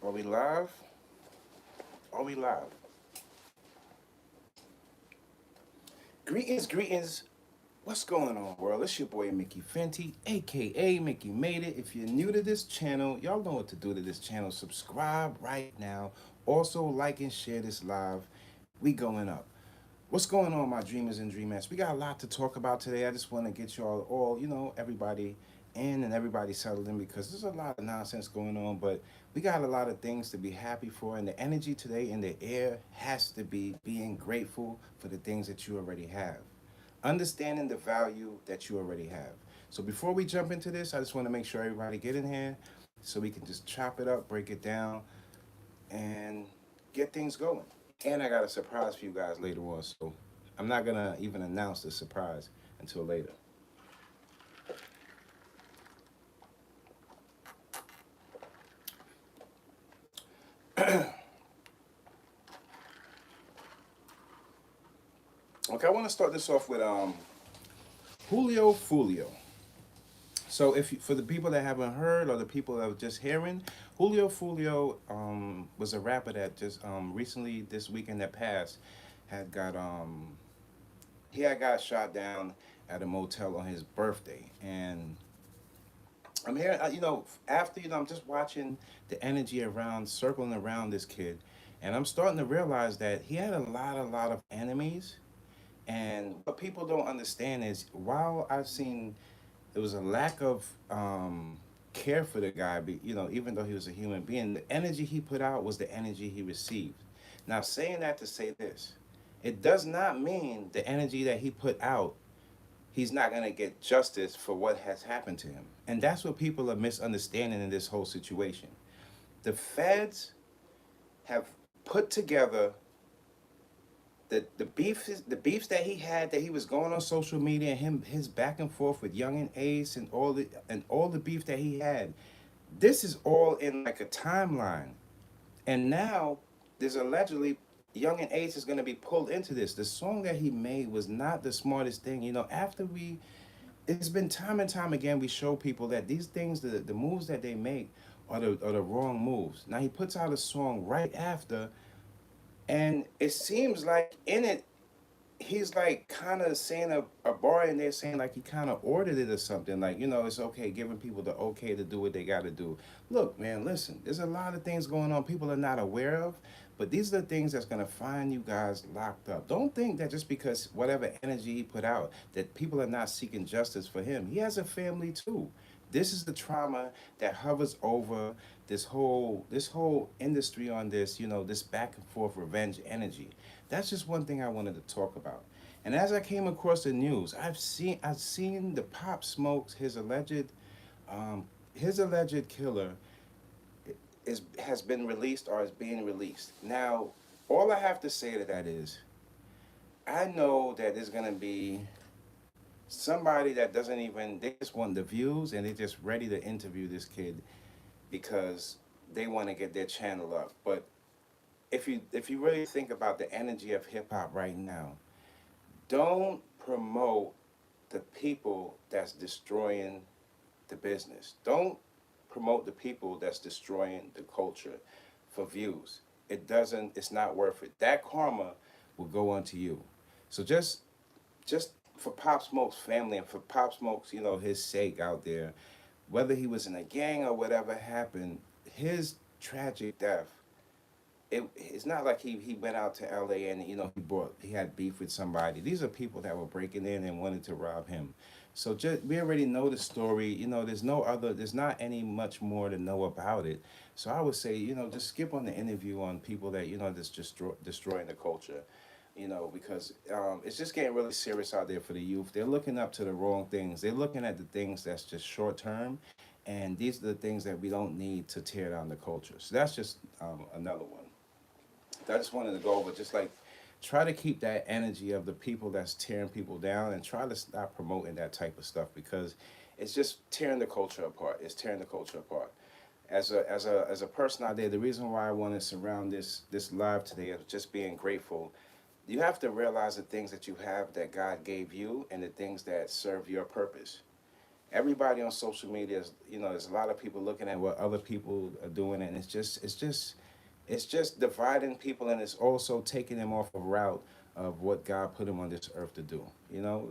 Are we live? Are we live? Greetings, greetings. What's going on, world? It's your boy Mickey Fenty, aka Mickey Made It. If you're new to this channel, y'all know what to do to this channel. Subscribe right now. Also, like and share this live. We going up. What's going on, my dreamers and dreamettes? We got a lot to talk about today. I just want to get y'all all, everybody in and everybody settled in because there's a lot of nonsense going on, but we got a lot of things to be happy for. And the energy today in the air has to be being grateful for the things that you already have, understanding the value that you already have. So before we jump into this, I just want to make sure everybody get in here so we can just chop it up, break it down, and get things going. And I got a surprise for you guys later on, so I'm not gonna even announce the surprise until later. Okay, I want to start this off with Julio Foolio. So if for the people that haven't heard or the people that are just hearing, Julio Foolio was a rapper that just recently this weekend that passed had got he had got shot down at a motel on his birthday. And I'm here, after, I'm just watching the energy around, circling around this kid. And I'm starting to realize that he had a lot of enemies. And what people don't understand is while I've seen there was a lack of care for the guy, even though he was a human being, the energy he put out was the energy he received. Now, saying that to say this, it does not mean the energy that he put out he's not going to get justice for what has happened to him. And that's what people are misunderstanding in this whole situation. The feds have put together the beefs that he had, that he was going on social media, and his back and forth with Young and Ace and all the beef that he had. This is all in like a timeline. And now there's allegedly Young and Ace is going to be pulled into this. The song that he made was not the smartest thing. After it's been time and time again, we show people that these things, the moves that they make are the wrong moves. Now he puts out a song right after, and it seems like in it, he's like kind of saying a bar in there saying like he kind of ordered it or something, like it's okay, giving people the okay to do what they got to do. Look, man, listen, there's a lot of things going on people are not aware of, but these are the things that's going to find you guys locked up. Don't think that just because whatever energy he put out that people are not seeking justice for him. He has a family too. This is the trauma that hovers over this whole industry on this, this back and forth revenge energy. That's just one thing I wanted to talk about. And as I came across the news, I've seen the Pop Smokes, his alleged killer has been released or is being released. Now, all I have to say to that is I know that there's gonna be somebody that doesn't even, they just want the views and they're just ready to interview this kid because they want to get their channel up. But if you really think about the energy of hip hop right now, don't promote the people that's destroying the business. Don't promote the people that's destroying the culture for views. It's not worth it. That karma will go onto you. So just for Pop Smoke's family and for Pop Smoke's, his sake out there, whether he was in a gang or whatever happened, his tragic death, it's not like he went out to LA and he had beef with somebody. These are people that were breaking in and wanted to rob him. So we already know the story. There's not any much more to know about it. So I would say, just skip on the interview on people that that's just destroying the culture. Because it's just getting really serious out there for the youth. They're looking up to the wrong things. They're looking at the things that's just short term, and these are the things that we don't need to tear down the culture. So that's just another one. I just wanted to go over, just like try to keep that energy of the people that's tearing people down and try to stop promoting that type of stuff because it's just tearing the culture apart. It's tearing the culture apart. As a person out there, the reason why I want to surround this live today is just being grateful. You have to realize the things that you have that God gave you and the things that serve your purpose. everybody on social media is, there's a lot of people looking at what other people are doing, and it's just dividing people, and it's also taking them off a route of what God put them on this earth to do.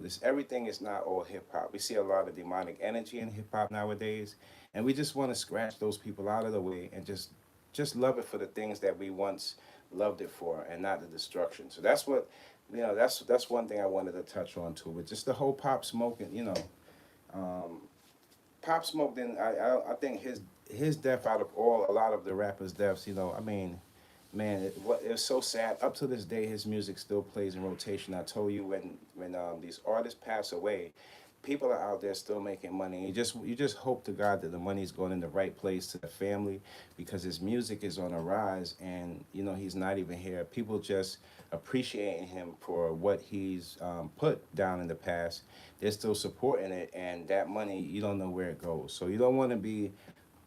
This everything is not all hip hop. We see a lot of demonic energy in hip hop nowadays, and we just want to scratch those people out of the way and just love it for the things that we once loved it for, and not the destruction. So that's what, that's one thing I wanted to touch on too. But just the whole Pop Smoke, and um, Pop Smoke. Then I think his death, out of a lot of the rappers' deaths, I mean, man, it was so sad. Up to this day, his music still plays in rotation. I told you, when these artists pass away, people are out there still making money. You just hope to God that the money's going in the right place to the family, because his music is on a rise, and he's not even here. People just appreciating him for what he's put down in the past. They're still supporting it, and that money, you don't know where it goes. So you don't want to be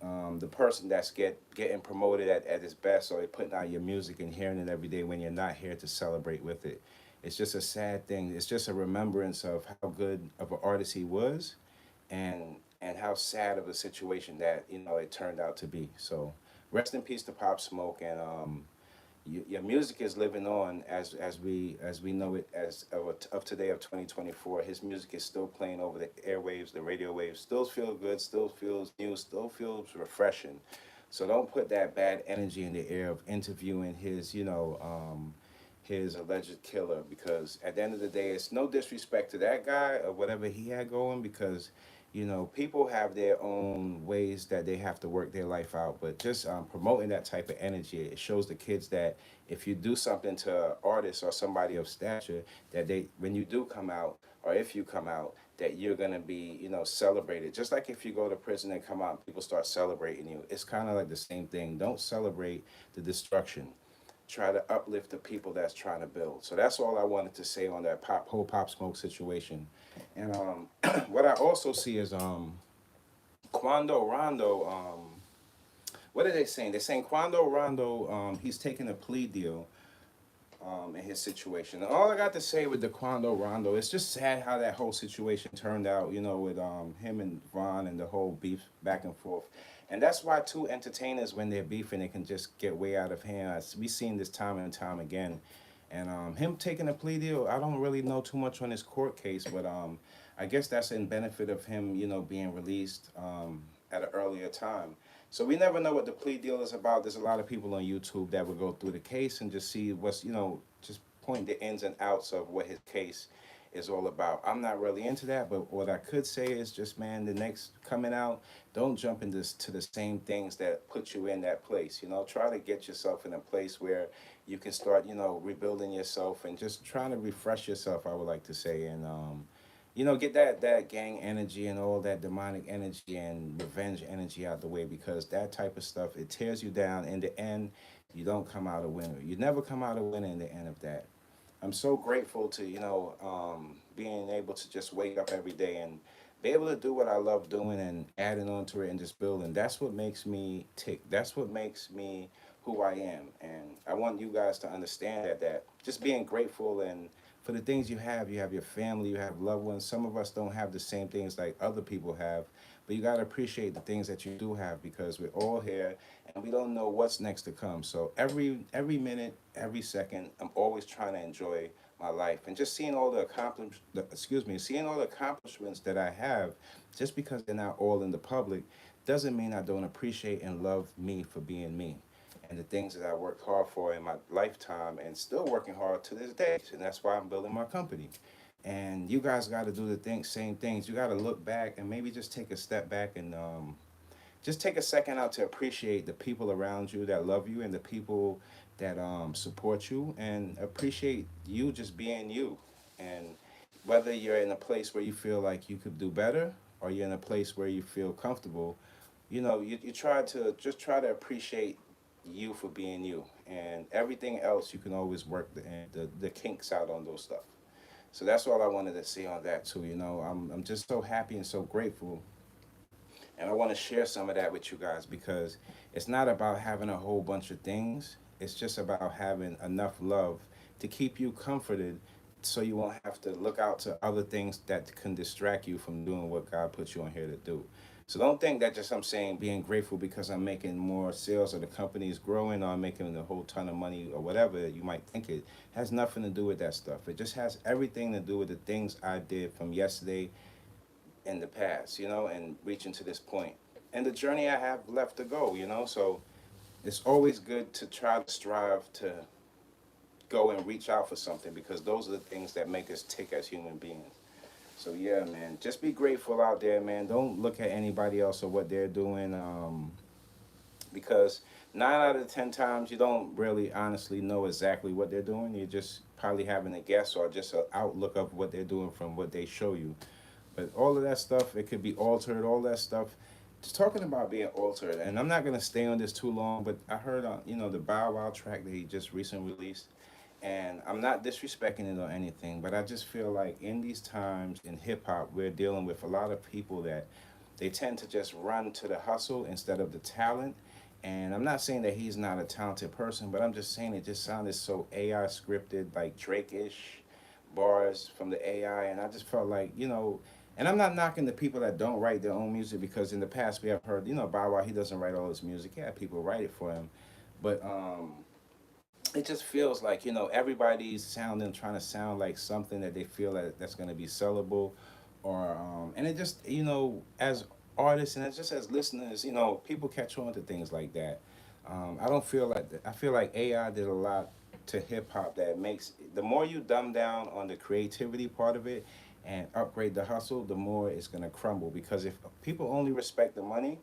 the person that's getting promoted at his best, or putting out your music and hearing it every day when you're not here to celebrate with it. It's just a sad thing. It's just a remembrance of how good of an artist he was, and how sad of a situation that it turned out to be. So rest in peace to Pop Smoke, and your music is living on as we know it, of today, of 2024. His music is still playing over the airwaves, the radio waves. Still feels good. Still feels new. Still feels refreshing. So don't put that bad energy in the air of interviewing his alleged killer, because at the end of the day, it's no disrespect to that guy or whatever he had going, because people have their own ways that they have to work their life out. But just promoting that type of energy, it shows the kids that if you do something to an artist or somebody of stature, that when you do come out, or if you come out, that you're gonna be celebrated. Just like if you go to prison and come out, people start celebrating you. It's kind of like the same thing. Don't celebrate the destruction. Try to uplift the people that's trying to build. So that's all I wanted to say on that whole Pop Smoke situation. And what I also see is Quando Rondo. What are they saying? They're saying Quando Rondo. He's taking a plea deal. In his situation. And all I got to say with the Quando Rondo, it's just sad how that whole situation turned out. With him and Ron and the whole beef back and forth. And that's why two entertainers, when they're beefing, they can just get way out of hand. We've seen this time and time again. And him taking a plea deal, I don't really know too much on his court case, but I guess that's in benefit of him, being released at an earlier time. So we never know what the plea deal is about. There's a lot of people on YouTube that would go through the case and just see what's, just point the ins and outs of what his case is all about. I'm not really into that, but what I could say is just, man, the next coming out, don't jump into to the same things that put you in that place. Try to get yourself in a place where you can start, rebuilding yourself and just trying to refresh yourself, I would like to say. And get that gang energy and all that demonic energy and revenge energy out the way, because that type of stuff, it tears you down. In the end, you don't come out a winner. You never come out a winner in the end of that. I'm so grateful to being able to just wake up every day and be able to do what I love doing, and adding on to it and just building. That's what makes me tick. That's what makes me who I am. And I want you guys to understand that just being grateful and for the things you have your family, you have loved ones. Some of us don't have the same things like other people have, but you got to appreciate the things that you do have, because we're all here and we don't know what's next to come. So every minute, every second, I'm always trying to enjoy my life, and just seeing all the seeing all the accomplishments that I have, just because they're not all in the public, doesn't mean I don't appreciate and love me for being me, and the things that I worked hard for in my lifetime, and still working hard to this day. And that's why I'm building my company. And you guys got to do the same things. You got to look back and maybe just take a step back, and just take a second out to appreciate the people around you that love you, and the people that support you, and appreciate you just being you. And whether you're in a place where you feel like you could do better, or you're in a place where you feel comfortable, you try to appreciate you for being you, and everything else you can always work the kinks out on those stuff. So that's all I wanted to say on that too. I'm just so happy and so grateful, and I want to share some of that with you guys, because it's not about having a whole bunch of things. It's just about having enough love to keep you comforted so you won't have to look out to other things that can distract you from doing what God put you on here to do. So don't think that just I'm saying being grateful because I'm making more sales or the company is growing or I'm making a whole ton of money or whatever you might think. It has nothing to do with that stuff. It just has everything to do with the things I did from yesterday in the past, and reaching to this point and the journey I have left to go. So it's always good to try to strive to go and reach out for something because those are the things that make us tick as human beings. So yeah, man, just be grateful out there, man. Don't look at anybody else or what they're doing, because 9 out of 10 times you don't really honestly know exactly what they're doing. You're just probably having a guess or just an outlook of what they're doing from what they show you. But all of that stuff, it could be altered. All that stuff. Just talking about being altered, and I'm not gonna stay on this too long. But I heard on the Bow Wow track that he just recently released, and I'm not disrespecting it or anything, but I just feel like in these times in hip hop, we're dealing with a lot of people that they tend to just run to the hustle instead of the talent. And I'm not saying that he's not a talented person, but I'm just saying it just sounded so AI scripted, like Drake-ish bars from the AI, and I just felt like, and I'm not knocking the people that don't write their own music because in the past we have heard, Bow Wow, he doesn't write all his music. Yeah, people write it for him, but it just feels like everybody's sounding trying to sound like something that they feel that's going to be sellable, or and it just as artists and as just as listeners, people catch on to things like that. I don't feel like I feel like AI did a lot to hip hop that makes the more you dumb down on the creativity part of it and upgrade the hustle, the more it's going to crumble because if people only respect the money,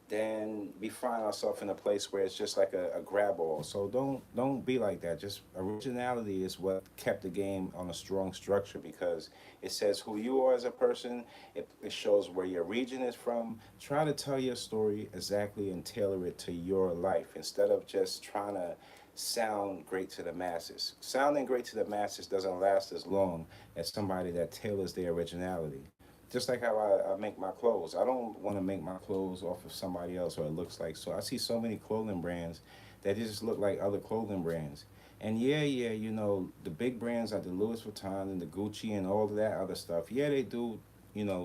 then we find ourselves in a place where it's just like a grab all. So don't be like that. Just originality is what kept the game on a strong structure because it says who you are as a person. It shows where your region is from. Try to tell your story exactly and tailor it to your life instead of just trying to sound great to the masses. Sounding great to the masses doesn't last as long as somebody that tailors their originality. Just like how I make my clothes. I don't want to make my clothes off of somebody else or it looks like. So I see so many clothing brands that just look like other clothing brands. And yeah, the big brands like the Louis Vuitton and the Gucci and all of that other stuff. Yeah, they do,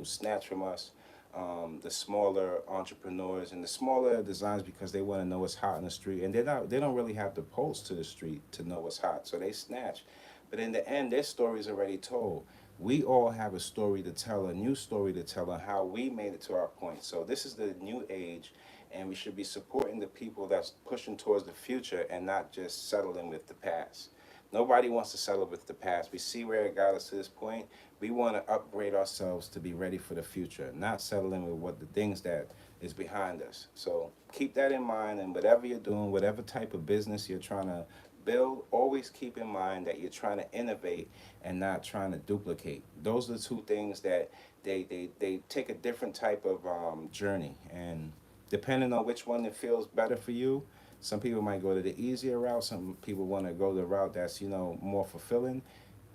snatch from us, the smaller entrepreneurs and the smaller designs because they want to know what's hot in the street. And they don't really have to post to the street to know what's hot. So they snatch. But in the end, their story's already told. We all have a story to tell, a new story to tell on how we made it to our point. So this is the new age, and we should be supporting the people that's pushing towards the future and not just settling with the past. Nobody wants to settle with the past. We see where it got us to this point. We want to upgrade ourselves to be ready for the future, not settling with what the things that is behind us. So keep that in mind, and whatever you're doing, whatever type of business you're trying to build, always keep in mind that you're trying to innovate and not trying to duplicate. Those are the two things that they take a different type of journey. And depending on which one that feels better for you, some people might go to the easier route. Some people want to go the route that's more fulfilling.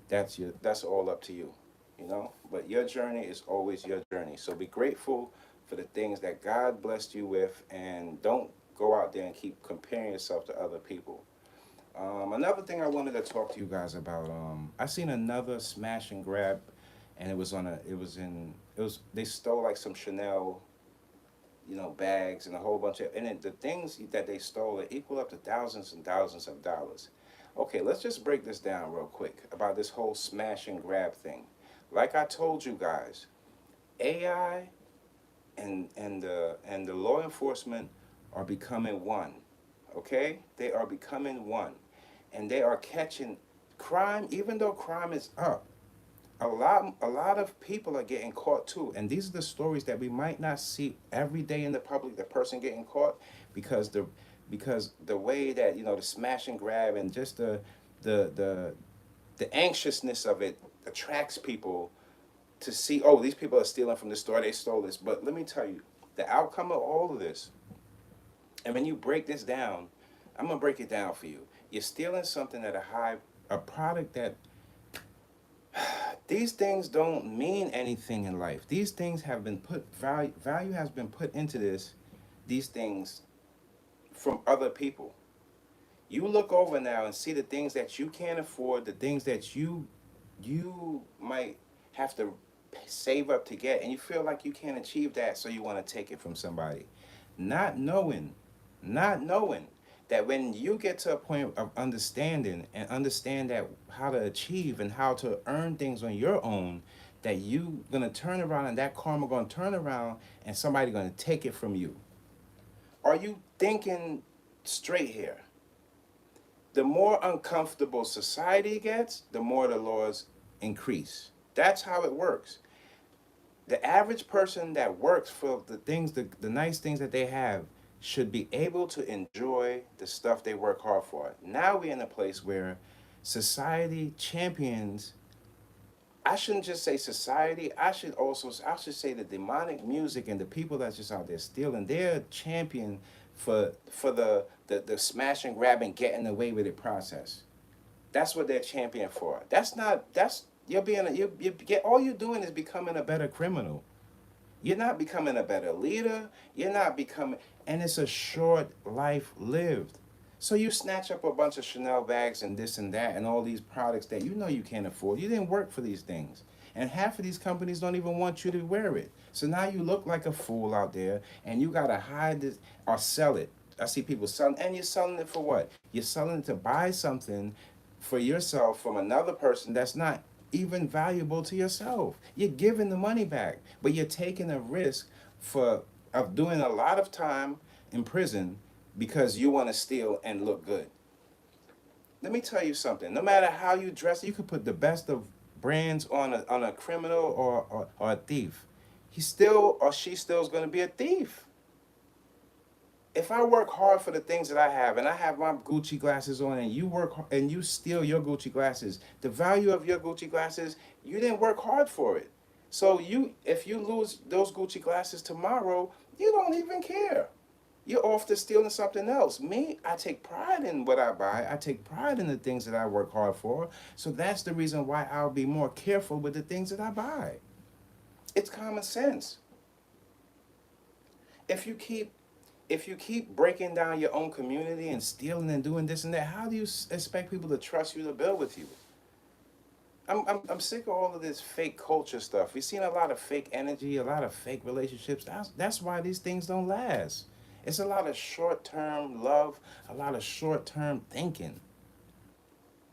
That's all up to you. But your journey is always your journey. So be grateful for the things that God blessed you with, and don't go out there and keep comparing yourself to other people. Another thing I wanted to talk to you guys about. I seen another smash and grab, and they stole like some Chanel, bags and a whole bunch of, and the things that they stole are equal up to thousands and thousands of dollars. Okay, let's just break this down real quick about this whole smash and grab thing. Like I told you guys, AI and the law enforcement are becoming one. Okay, they are becoming one, and they are catching crime. Even though crime is up, a lot of people are getting caught too. And these are the stories that we might not see every day in the public. The person getting caught because the way that the smash and grab and just the the the anxiousness of it attracts people to see, oh, these people are stealing from the store, they stole this. But let me tell you, the outcome of all of this, and when you break this down, I'm gonna break it down for you. You're stealing something at a product that these things don't mean anything in life. These things have been value has been put into these things from other people. You look over now and see the things that you can't afford, the things that you you might have to save up to get, and you feel like you can't achieve that, so you want to take it from somebody, not knowing, not knowing that when you get to a point of understanding and understand that how to achieve and how to earn things on your own, that you gonna turn around and that karma gonna turn around and somebody gonna take it from you. Are you thinking straight here? The more uncomfortable society gets, the more the laws increase. That's how it works. The average person that works for the things, the nice things that they have, should be able to enjoy the stuff they work hard for. Now we're in a place where society champions, I shouldn't just say society, I should say the demonic music and the people that's just out there stealing, they're champion for the smash and grab and getting away with it process. That's what they're champion for. That's not, that's, you're being, you get, all you're doing is becoming a better criminal. You're not becoming a better leader. You're not becoming, and it's a short life lived. So you snatch up a bunch of Chanel bags and this and that and all these products that you know you can't afford. You didn't work for these things. And half of these companies don't even want you to wear it. So now you look like a fool out there and you gotta hide this or sell it. I see people selling, and you're selling it for what? You're selling it to buy something for yourself from another person that's not even valuable to yourself. You're giving the money back, but you're taking a risk for of doing a lot of time in prison because you want to steal and look good. Let me tell you something. No matter how you dress, you could put the best of brands on a criminal or a thief. He still or she still is going to be a thief. If I work hard for the things that I have and I have my Gucci glasses on and you work and you steal your Gucci glasses, the value of your Gucci glasses, you didn't work hard for it. So you, if you lose those Gucci glasses tomorrow, you don't even care. You're off to stealing something else. Me, I take pride in what I buy. I take pride in the things that I work hard for. So that's the reason why I'll be more careful with the things that I buy. It's common sense. If you keep if you keep breaking down your own community and stealing and doing this and that, how do you expect people to trust you to build with you? I'm sick of all of this fake culture stuff. We've seen a lot of fake energy, a lot of fake relationships. That's why these things don't last. It's a lot of short-term love, a lot of short-term thinking.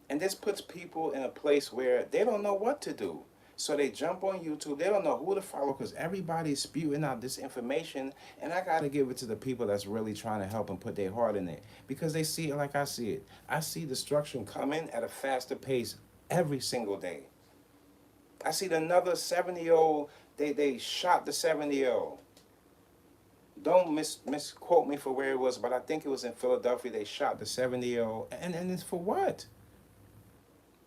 And this puts people in a place where they don't know what to do. So they jump on YouTube. They don't know who to follow because everybody's spewing out this information. And I got to give it to the people that's really trying to help and put their heart in it. Because they see it like I see it. I see destruction coming at a faster pace every single day. I see another 70-year-old, they shot the 70-year-old. Don't misquote me for where it was, but I think it was in Philadelphia. They shot the 70-year-old. And it's for what?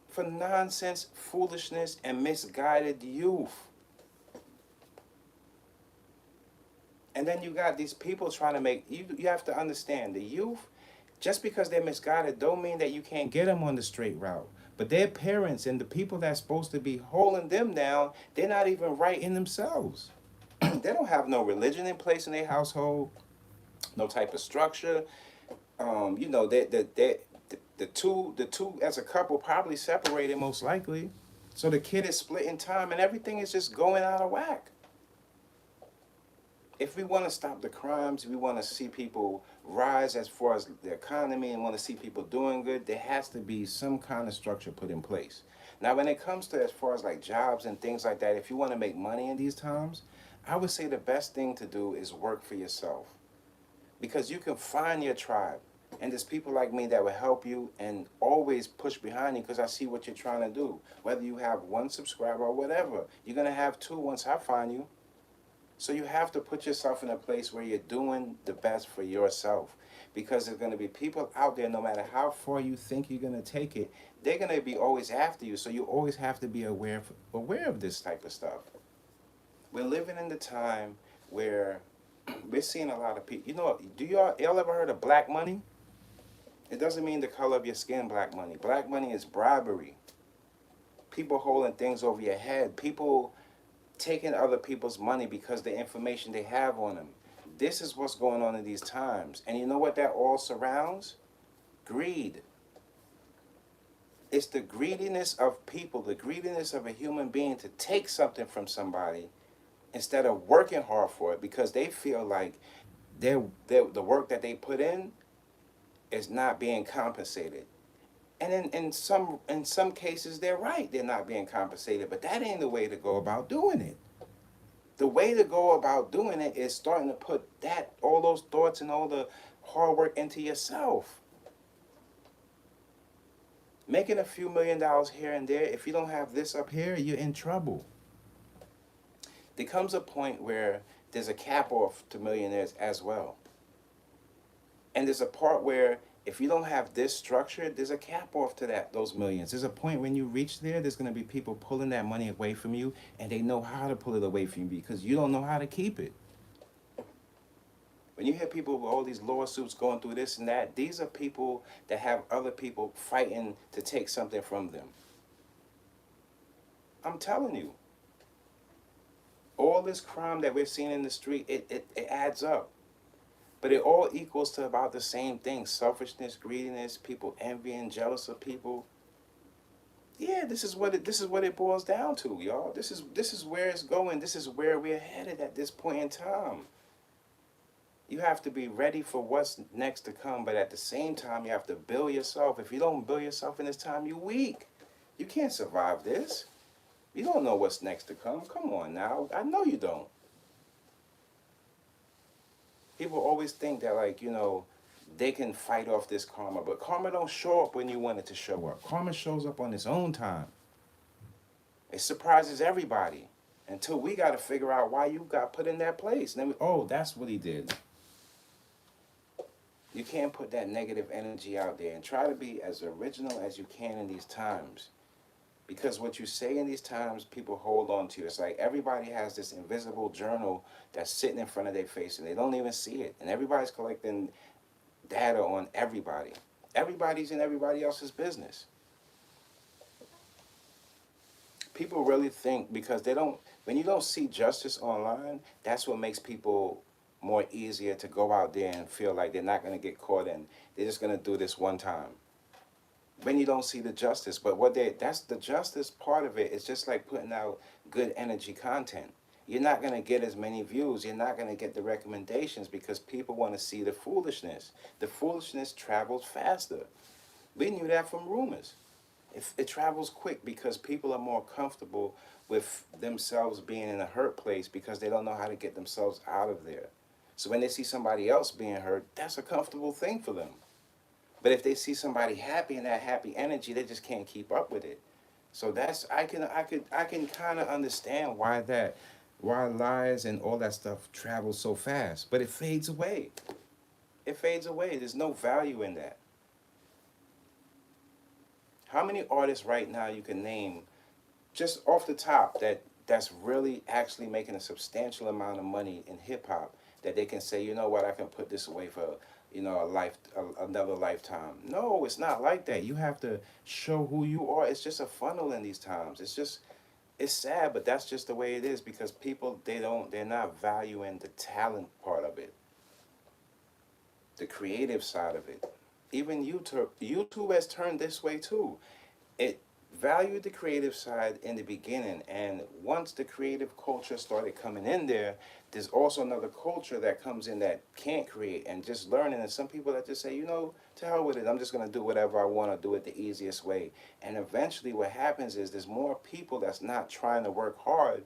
For nonsense, foolishness, and misguided youth. And then you got these people trying to make, you have to understand, the youth, just because they're misguided don't mean that you can't get them on the straight route. But their parents and the people that's supposed to be holding them down, they're not even right in themselves. They don't have no religion in place in their household, no type of structure. You know, the two as a couple probably separated most likely. So the kid is split in time and everything is just going out of whack. If we want to stop the crimes, we want to see people rise as far as the economy and want to see people doing good, there has to be some kind of structure put in place. Now, when it comes to as far as like jobs and things like that, if you want to make money in these times, I would say the best thing to do is work for yourself. Because you can find your tribe. And there's people like me that will help you and always push behind you because I see what you're trying to do. Whether you have one subscriber or whatever, you're going to have two once I find you. So you have to put yourself in a place where you're doing the best for yourself. Because there's going to be people out there, no matter how far you think you're going to take it, they're going to be always after you. So you always have to be aware of this type of stuff. We're living in the time where we're seeing a lot of people. You know, do y'all ever heard of black money? It doesn't mean the color of your skin, black money. Black money is bribery. People holding things over your head. People taking other people's money because the information they have on them. This is what's going on in these times. And you know what that all surrounds? Greed. It's the greediness of people, the greediness of a human being to take something from somebody instead of working hard for it because they feel like the work that they put in is not being compensated. And in some cases they're right, they're not being compensated, but that ain't the way to go about doing it. The way to go about doing it is starting to put that all those thoughts and all the hard work into yourself. Making a few $1,000,000 here and there, if you don't have this up here, you're in trouble. There comes a point where there's a cap off to millionaires as well. And there's a part where if you don't have this structure, there's a cap off to those millions. There's a point when you reach there, there's going to be people pulling that money away from you, and they know how to pull it away from you because you don't know how to keep it. When you hear people with all these lawsuits going through this and that, these are people that have other people fighting to take something from them. I'm telling you, all this crime that we're seeing in the street, it adds up. But it all equals to about the same thing. Selfishness, greediness, people envying, jealous of people. Yeah, this is what it boils down to, y'all. This is where it's going. This is where we're headed at this point in time. You have to be ready for what's next to come, but at the same time, you have to build yourself. If you don't build yourself in this time, you're weak. You can't survive this. You don't know what's next to come. Come on now. I know you don't. People always think that, like, they can fight off this karma, but karma don't show up when you want it to show up. Karma shows up on its own time. It surprises everybody until we got to figure out why you got put in that place. And then that's what he did. You can't put that negative energy out there, and try to be as original as you can in these times. Because what you say in these times, people hold on to. It's like everybody has this invisible journal that's sitting in front of their face, and they don't even see it. And everybody's collecting data on everybody. Everybody's in everybody else's business. People really think because when you don't see justice online, that's what makes people more easier to go out there and feel like they're not going to get caught and they're just going to do this one time. When you don't see the justice, but that's the justice part of it. It's just like putting out good energy content. You're not going to get as many views. You're not going to get the recommendations because people want to see the foolishness. The foolishness travels faster. We knew that from rumors. It travels quick because people are more comfortable with themselves being in a hurt place because they don't know how to get themselves out of there. So when they see somebody else being hurt, that's a comfortable thing for them. But if they see somebody happy and that happy energy, they just can't keep up with it. So I can kind of understand why lies and all that stuff travels so fast. But it fades away. It fades away. There's no value in that. How many artists right now you can name just off the top that's really actually making a substantial amount of money in hip hop that they can say, you know what, I can put this away for another lifetime. No, it's not like that. You have to show who you are. It's just a funnel in these times. It's sad, but that's just the way it is because people, they're not valuing the talent part of it, the creative side of it. Even YouTube has turned this way too. It valued the creative side in the beginning, and once the creative culture started coming in there's also another culture that comes in that can't create and just learning. And some people that just say, to hell with it, I'm just going to do whatever I want to do it the easiest way. And eventually what happens is there's more people that's not trying to work hard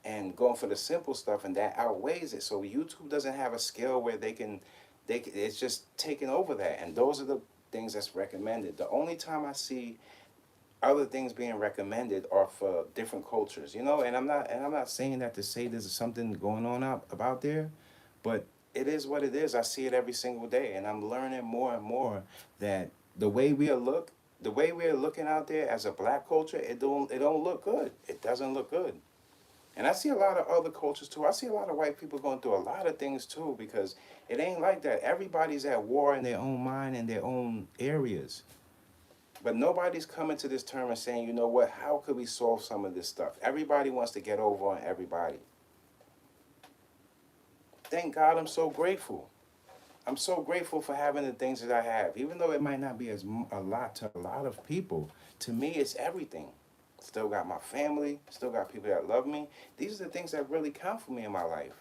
and going for the simple stuff, and that outweighs it. So YouTube doesn't have a scale where it's just taking over that. And those are the things that's recommended. The only time I see other things being recommended are for different cultures, and I'm not saying that to say there's something going on about there, but it is what it is. I see it every single day, and I'm learning more and more that the way we're looking out there as a black culture, it don't look good. It doesn't look good. And I see a lot of other cultures too. I see a lot of white people going through a lot of things too, because it ain't like that. Everybody's at war in their own mind in their own areas. But nobody's coming to this term and saying, you know what, how could we solve some of this stuff? Everybody wants to get over on everybody. Thank God I'm so grateful. I'm so grateful for having the things that I have, even though it might not be a lot to a lot of people. To me, it's everything. Still got my family, still got people that love me. These are the things that really count for me in my life.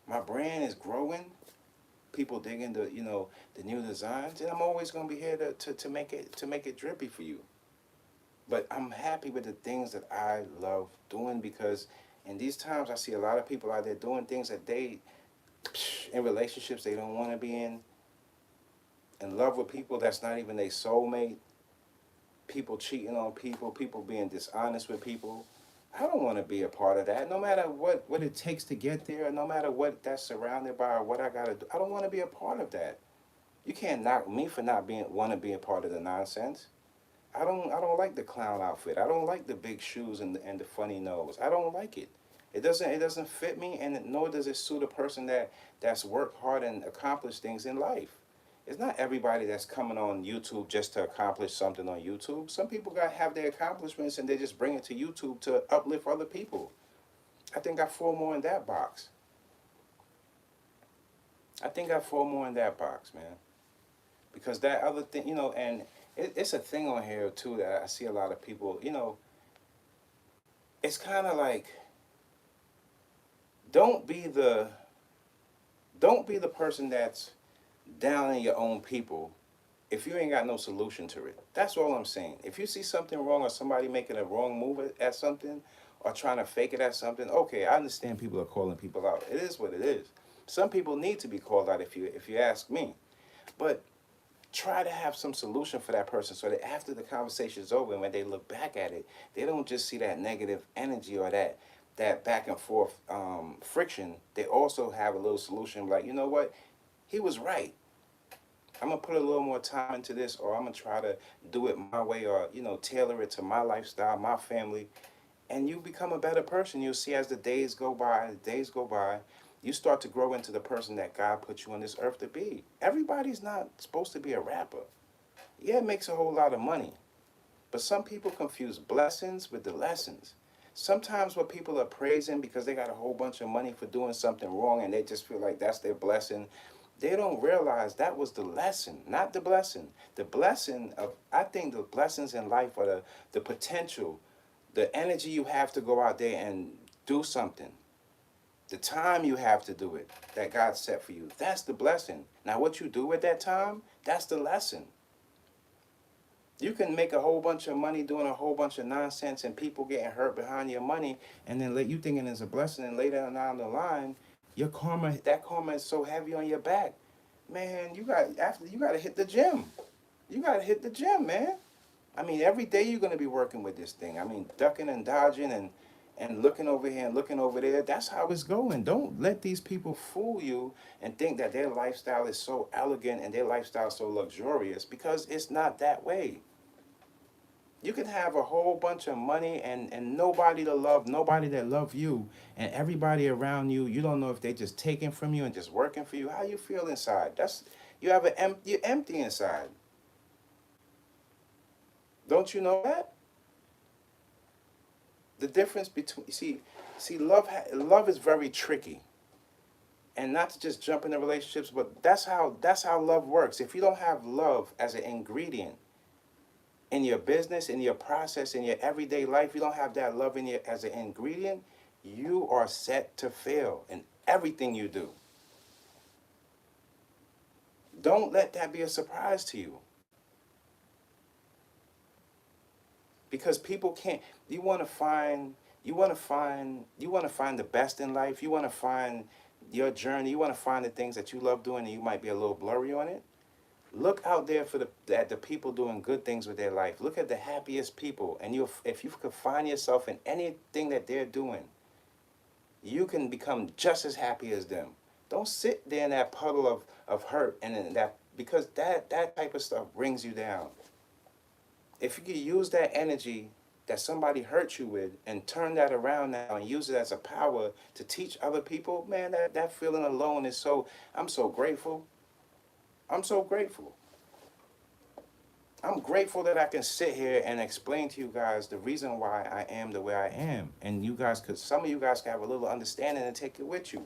My brand is growing. People digging the new designs, and I'm always gonna be here to make it drippy for you. But I'm happy with the things that I love doing because in these times I see a lot of people out there doing things that they in relationships they don't want to be in love with people that's not even their soulmate, people cheating on people, people being dishonest with people. I don't want to be a part of that. No matter what it takes to get there, no matter what that's surrounded by or what I gotta do, I don't want to be a part of that. You can't knock me for not being want to be a part of the nonsense. I don't like the clown outfit. I don't like the big shoes and the funny nose. I don't like it. It doesn't fit me, and nor does it suit a person that's worked hard and accomplished things in life. It's not everybody that's coming on YouTube just to accomplish something on YouTube. Some people got have their accomplishments and they just bring it to YouTube to uplift other people. I think I fall more in that box. I think I fall more in that box, man. Because that other thing, and it's a thing on here too that I see a lot of people, it's kind of like don't be the don't be the person that's down in your own people if you ain't got no solution to it. That's all I'm saying. If you see something wrong or somebody making a wrong move at something or trying to fake it at something, okay, I understand people are calling people out. It is what it is. Some people need to be called out if you ask me. But try to have some solution for that person so that after the conversation is over and when they look back at it, they don't just see that negative energy or that back and forth friction. They also have a little solution like, you know what? He was right. I'm gonna put a little more time into this, or I'm gonna try to do it my way, or tailor it to my lifestyle, my family, and you become a better person. You'll see as the days go by, you start to grow into the person that God put you on this earth to be. Everybody's not supposed to be a rapper. Yeah, it makes a whole lot of money, but some people confuse blessings with the lessons. Sometimes what people are praising because they got a whole bunch of money for doing something wrong and they just feel like that's their blessing, they don't realize that was the lesson, not the blessing. The blessing of, I think the blessings in life are the potential, the energy you have to go out there and do something, the time you have to do it that God set for you. That's the blessing. Now, what you do at that time, that's the lesson. You can make a whole bunch of money doing a whole bunch of nonsense and people getting hurt behind your money, and then let you thinking it's a blessing, and later down the line, that karma is so heavy on your back. Man, you gotta hit the gym. You gotta hit the gym, man. I mean, every day you're gonna be working with this thing. I mean, ducking and dodging and looking over here and looking over there. That's how it's going. Don't let these people fool you and think that their lifestyle is so elegant and their lifestyle so luxurious, because it's not that way. You can have a whole bunch of money and nobody to love, nobody that love you, and everybody around you, you don't know if they just taking from you and just working for you. How you feel inside? You're empty inside. Don't you know that? The difference between love is very tricky. And not to just jump into relationships, but that's how love works. If you don't have love as an ingredient in your business, in your process, in your everyday life, you don't have that love in your as an ingredient, you are set to fail in everything you do. Don't let that be a surprise to you. Because people can't you want to find the best in life, you want to find your journey, you want to find the things that you love doing and you might be a little blurry on it. Look out there at the people doing good things with their life. Look at the happiest people, and if you could find yourself in anything that they're doing, you can become just as happy as them. Don't sit there in that puddle of hurt and in that, because that type of stuff brings you down. If you could use that energy that somebody hurt you with and turn that around now and use it as a power to teach other people, man, that feeling alone is I'm so grateful. I'm so grateful. I'm grateful that I can sit here and explain to you guys the reason why I am the way I am. And some of you guys can have a little understanding and take it with you.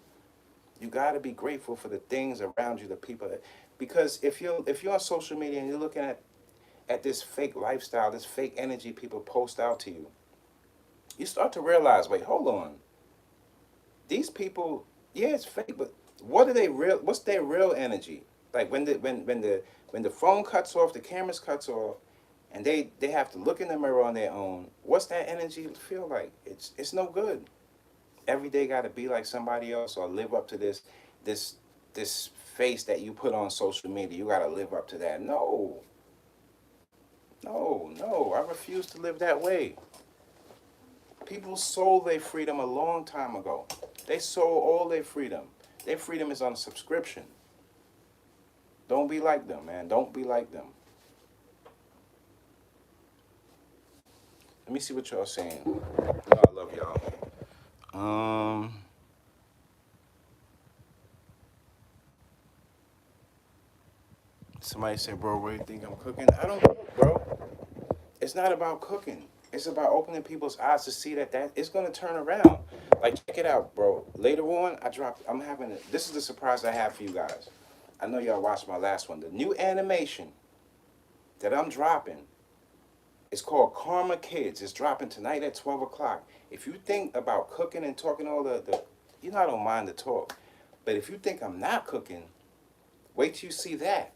You got to be grateful for the things around you, the people that, because if you're on social media and you're looking at this fake lifestyle, this fake energy people post out to you, you start to realize, wait, hold on. These people, yeah, it's fake, but what are they real? What's their real energy? Like when the phone cuts off, the cameras cuts off, and they have to look in the mirror on their own. What's that energy feel like? It's no good. Every day got to be like somebody else or live up to this this face that you put on social media. You got to live up to that. No, no, no. I refuse to live that way. People sold their freedom a long time ago. They sold all their freedom. Their freedom is on subscription. Don't be like them, man. Don't be like them. Let me see what y'all saying. You know I love y'all. Um, Somebody said, bro, where do you think I'm cooking? I don't cook, bro. It's not about cooking. It's about opening people's eyes to see that it's gonna turn around. Like, check it out, bro. Later on, this is the surprise I have for you guys. I know y'all watched my last one. The new animation that I'm dropping is called Karma Kids. It's dropping tonight at 12 o'clock. If you think about cooking and talking all you know I don't mind the talk. But if you think I'm not cooking, wait till you see that.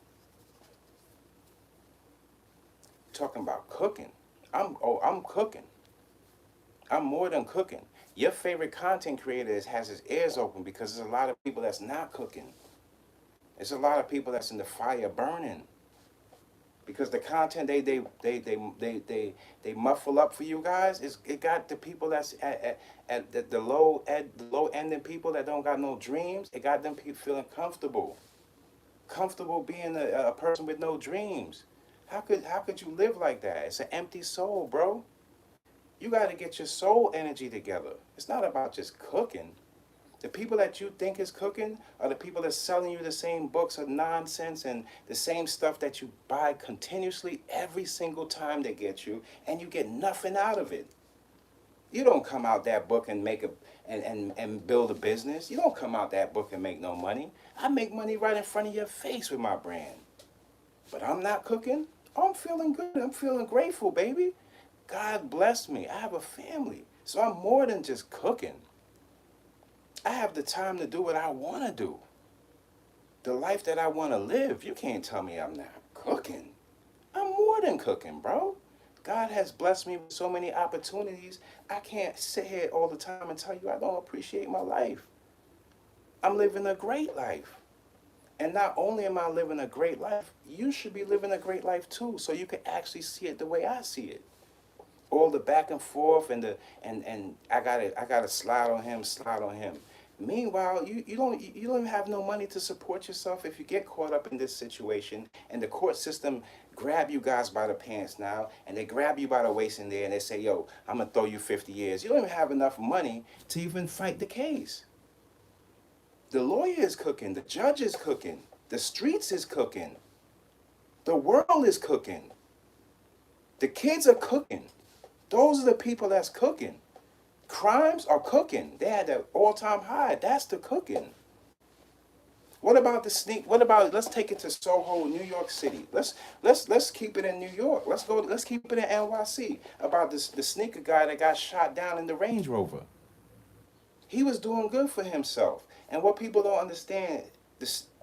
Talking about cooking. I'm cooking. I'm more than cooking. Your favorite content creator has his ears open because there's a lot of people that's not cooking. There's a lot of people that's in the fire burning. Because the content they muffle up for you guys, it got the people that's at the low ending people that don't got no dreams. It got them people feeling comfortable being a person with no dreams. How could you live like that? It's an empty soul, bro. You got to get your soul energy together. It's not about just cooking. The people that you think is cooking are the people that's selling you the same books of nonsense and the same stuff that you buy continuously every single time they get you, and you get nothing out of it. You don't come out that book and make and build a business. You don't come out that book and make no money. I make money right in front of your face with my brand. But I'm not cooking. I'm feeling good. I'm feeling grateful, baby. God bless me. I have a family. So I'm more than just cooking. I have the time to do what I want to do. The life that I want to live. You can't tell me I'm not cooking. I'm more than cooking, bro. God has blessed me with so many opportunities. I can't sit here all the time and tell you I don't appreciate my life. I'm living a great life. And not only am I living a great life, you should be living a great life too, so you can actually see it the way I see it. All the back and forth and I gotta slide on him. Meanwhile, you don't even have no money to support yourself if you get caught up in this situation and the court system grab you guys by the pants now and they grab you by the waist in there and they say, yo, I'm gonna throw you 50 years. You don't even have enough money to even fight the case. The lawyer is cooking, the judge is cooking, the streets is cooking, the world is cooking, the kids are cooking. Those are the people that's cooking. Crimes are cooking. They had an all-time high. That's the cooking. What about the sneak? What about let's take it to Soho, New York City. Let's keep it in New York. Let's keep it in NYC. About the sneaker guy that got shot down in the Range Rover. He was doing good for himself. And what people don't understand,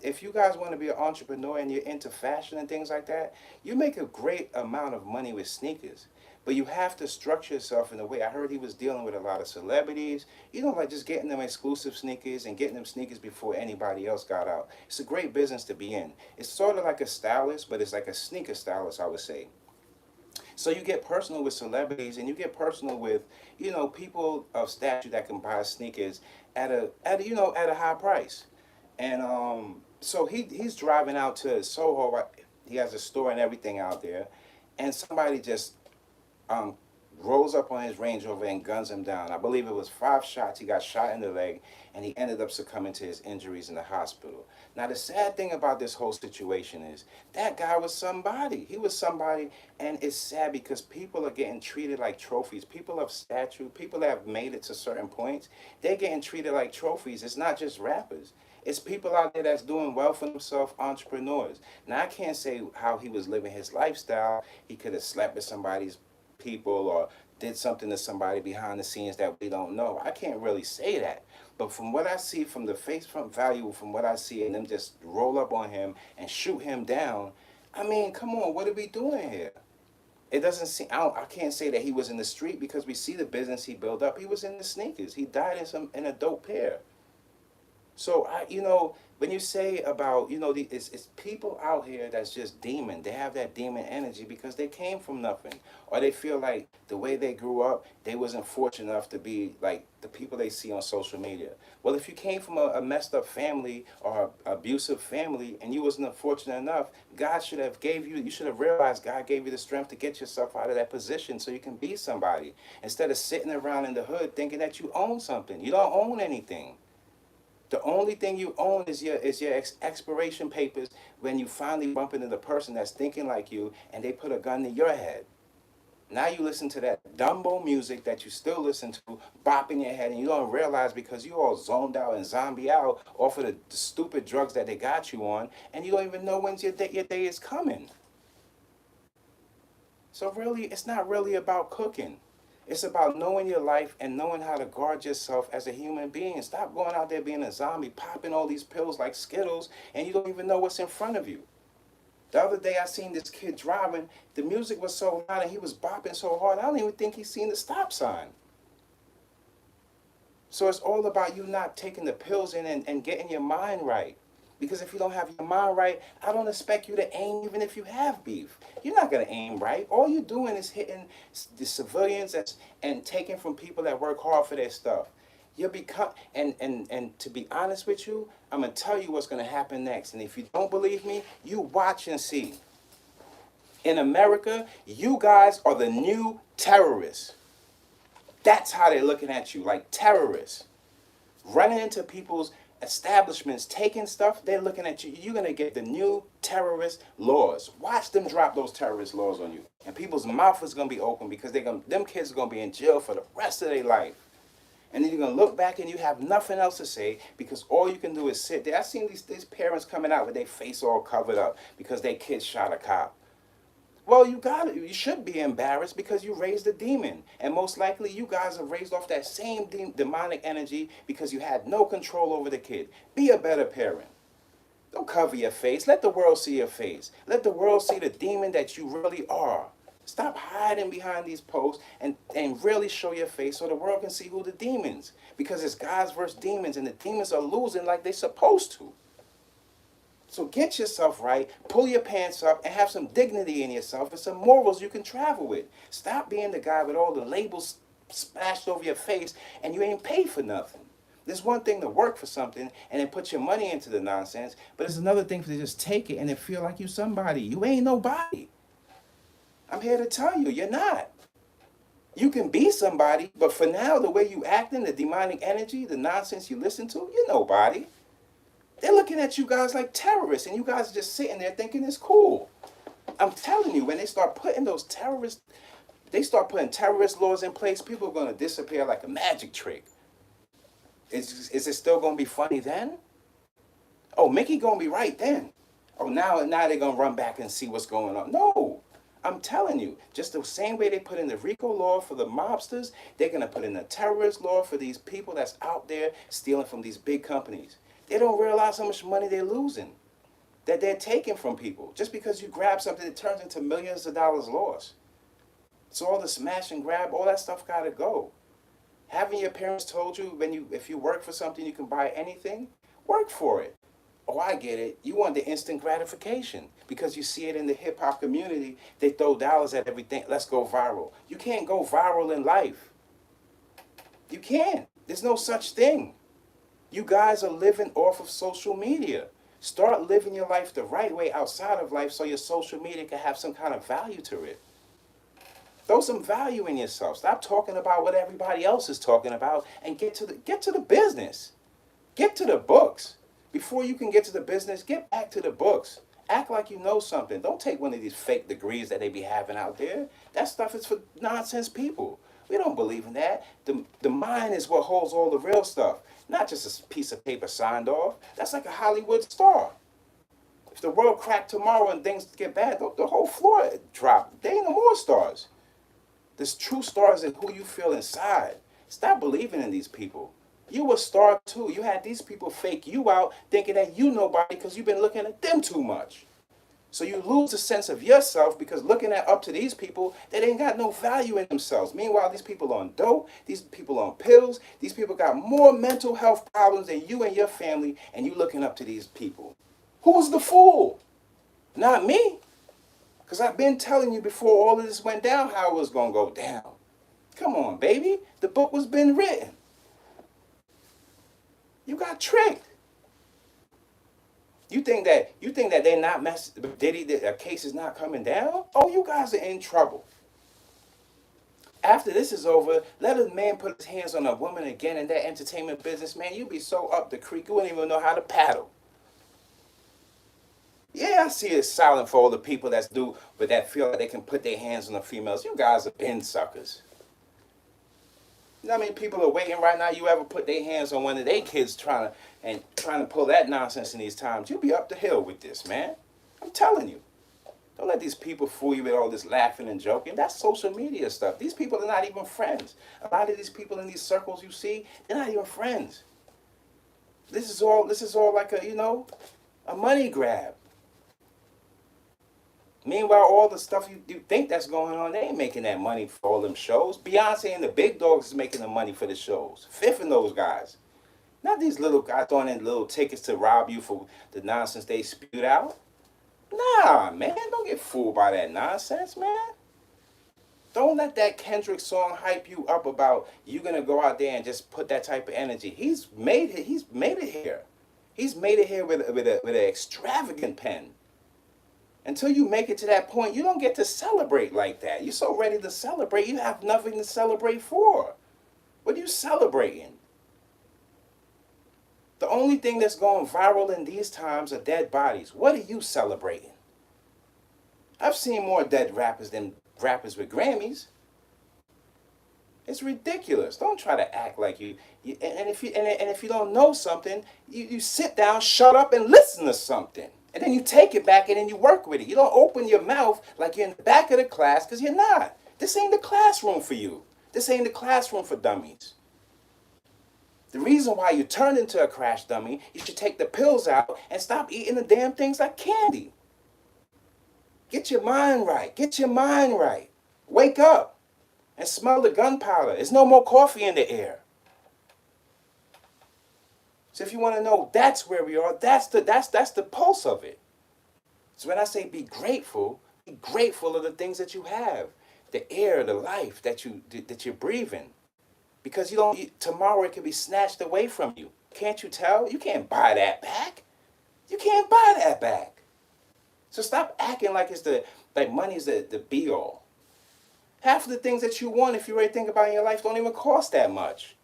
if you guys want to be an entrepreneur and you're into fashion and things like that, you make a great amount of money with sneakers. But you have to structure yourself in a way. I heard he was dealing with a lot of celebrities. Like just getting them exclusive sneakers and getting them sneakers before anybody else got out. It's a great business to be in. It's sort of like a stylist, but it's like a sneaker stylist, I would say. So you get personal with celebrities and you get personal with, people of stature that can buy sneakers at a high price. And so he's driving out to Soho. Right? He has a store and everything out there. And somebody just um, rolls up on his Range Rover and guns him down. I believe it was 5 shots. He got shot in the leg, and he ended up succumbing to his injuries in the hospital. Now, the sad thing about this whole situation is that guy was somebody. He was somebody, and it's sad because people are getting treated like trophies. People of stature, people that have made it to certain points, they're getting treated like trophies. It's not just rappers. It's people out there that's doing well for themselves, entrepreneurs. Now I can't say how he was living his lifestyle. He could have slept with somebody's people or did something to somebody behind the scenes that we don't know. I can't really say that. But from what I see, from the face front value, from what I see, and them just roll up on him and shoot him down, I mean, come on, what are we doing here? It doesn't seem. I can't say that he was in the street because we see the business he built up. He was in the sneakers. He died in a dope pair. So when you say about, it's people out here that's just demon. They have that demon energy because they came from nothing, or they feel like the way they grew up, they wasn't fortunate enough to be like the people they see on social media. Well, if you came from a messed up family or abusive family and you wasn't fortunate enough, God should have gave you. You should have realized God gave you the strength to get yourself out of that position so you can be somebody instead of sitting around in the hood thinking that you own something. You don't own anything. The only thing you own is your expiration papers when you finally bump into the person that's thinking like you and they put a gun to your head. Now you listen to that Dumbo music that you still listen to, bopping your head, and you don't realize because you all zoned out and zombie out off of the stupid drugs that they got you on, and you don't even know when your day is coming. So really, it's not really about cooking. It's about knowing your life and knowing how to guard yourself as a human being. Stop going out there being a zombie, popping all these pills like Skittles, and you don't even know what's in front of you. The other day I seen this kid driving. The music was so loud and he was bopping so hard, I don't even think he seen the stop sign. So it's all about you not taking the pills in and getting your mind right. Because if you don't have your mind right, I don't expect you to aim even if you have beef. You're not going to aim right. All you're doing is hitting the civilians and taking from people that work hard for their stuff. You'll become, and to be honest with you, I'm going to tell you what's going to happen next. And if you don't believe me, you watch and see. In America, you guys are the new terrorists. That's how they're looking at you, like terrorists. Running into people's establishments, taking stuff, they're looking at you. You're going to get the new terrorist laws. Watch them drop those terrorist laws on you. And people's mouth is going to be open because them kids are going to be in jail for the rest of their life. And then you're going to look back and you have nothing else to say because all you can do is sit there. I've seen these parents coming out with their face all covered up because their kids shot a cop. Well, you should be embarrassed because you raised a demon. And most likely you guys are raised off that same demonic energy because you had no control over the kid. Be a better parent. Don't cover your face. Let the world see your face. Let the world see the demon that you really are. Stop hiding behind these posts and really show your face so the world can see who the demons. Because it's guys versus demons and the demons are losing like they're supposed to. So get yourself right, pull your pants up, and have some dignity in yourself and some morals you can travel with. Stop being the guy with all the labels splashed over your face and you ain't paid for nothing. There's one thing to work for something and then put your money into the nonsense, but it's another thing to just take it and then feel like you somebody. You ain't nobody. I'm here to tell you, you're not. You can be somebody, but for now, the way you acting, the demonic energy, the nonsense you listen to, you're nobody. They're looking at you guys like terrorists, and you guys are just sitting there thinking it's cool. I'm telling you, when they start putting terrorist laws in place, people are going to disappear like a magic trick. Is it still going to be funny then? Oh, Mickey going to be right then. Oh, now they're going to run back and see what's going on. No, I'm telling you, just the same way they put in the RICO law for the mobsters, they're going to put in the terrorist law for these people that's out there stealing from these big companies. They don't realize how much money they're losing, that they're taking from people. Just because you grab something, it turns into millions of dollars lost. So all the smash and grab, all that stuff got to go. Haven't your parents told you if you work for something, you can buy anything? Work for it. Oh, I get it. You want the instant gratification because you see it in the hip-hop community. They throw dollars at everything. Let's go viral. You can't go viral in life. You can't. There's no such thing. You guys are living off of social media. Start living your life the right way outside of life so your social media can have some kind of value to it. Throw some value in yourself. Stop talking about what everybody else is talking about and get to the business. Get to the books. Before you can get to the business, get back to the books. Act like you know something. Don't take one of these fake degrees that they be having out there. That stuff is for nonsense people. We don't believe in that. The mind is what holds all the real stuff, not just a piece of paper signed off. That's like a Hollywood star. If the world cracked tomorrow and things get bad, the whole floor drop. They ain't no more stars. This true stars is who you feel inside. Stop believing in these people. You a star too. You had these people fake you out thinking that you nobody because you've been looking at them too much. So you lose a sense of yourself because looking at up to these people that ain't got no value in themselves. Meanwhile, these people on dope, these people on pills, these people got more mental health problems than you and your family, and you looking up to these people. Who's the fool? Not me. Because I've been telling you before all of this went down how it was going to go down. Come on, baby. The book was been written. You got tricked. You think that they're not a case is not coming down? Oh, you guys are in trouble. After this is over, let a man put his hands on a woman again in that entertainment business, man. You'll be so up the creek you wouldn't even know how to paddle. Yeah, I see it's silent for all the people that feel like they can put their hands on the females. You guys are bin suckers. You know how many people are waiting right now? You ever put their hands on one of their kids trying to pull that nonsense in these times? You'll be up the hill with this, man. I'm telling you. Don't let these people fool you with all this laughing and joking. That's social media stuff. These people are not even friends. A lot of these people in these circles you see, they're not even friends. This is all like a money grab. Meanwhile, all the stuff you think that's going on, they ain't making that money for all them shows. Beyonce and the big dogs is making the money for the shows. Fifth in those guys. Not these little guys throwing in little tickets to rob you for the nonsense they spewed out. Nah, man, don't get fooled by that nonsense, man. Don't let that Kendrick song hype you up about you gonna go out there and just put that type of energy. He's made it here. He's made it here with an extravagant pen. Until you make it to that point, you don't get to celebrate like that. You're so ready to celebrate, you have nothing to celebrate for. What are you celebrating? The only thing that's going viral in these times are dead bodies. What are you celebrating? I've seen more dead rappers than rappers with Grammys. It's ridiculous. Don't try to act like you and if you don't know something, you sit down, shut up, and listen to something. And then you take it back and then you work with it. You don't open your mouth like you're in the back of the class because you're not. This ain't the classroom for you. This ain't the classroom for dummies. The reason why you turned into a crash dummy, you should take the pills out and stop eating the damn things like candy. Get your mind right. Get your mind right. Wake up and smell the gunpowder. There's no more coffee in the air. So if you want to know, that's where we are. That's the pulse of it. So when I say be grateful of the things that you have, the air, the life that you're breathing, because tomorrow it can be snatched away from you. Can't you tell? You can't buy that back. You can't buy that back. So stop acting like money's the be all. Half of the things that you want, if you really think about in your life, don't even cost that much.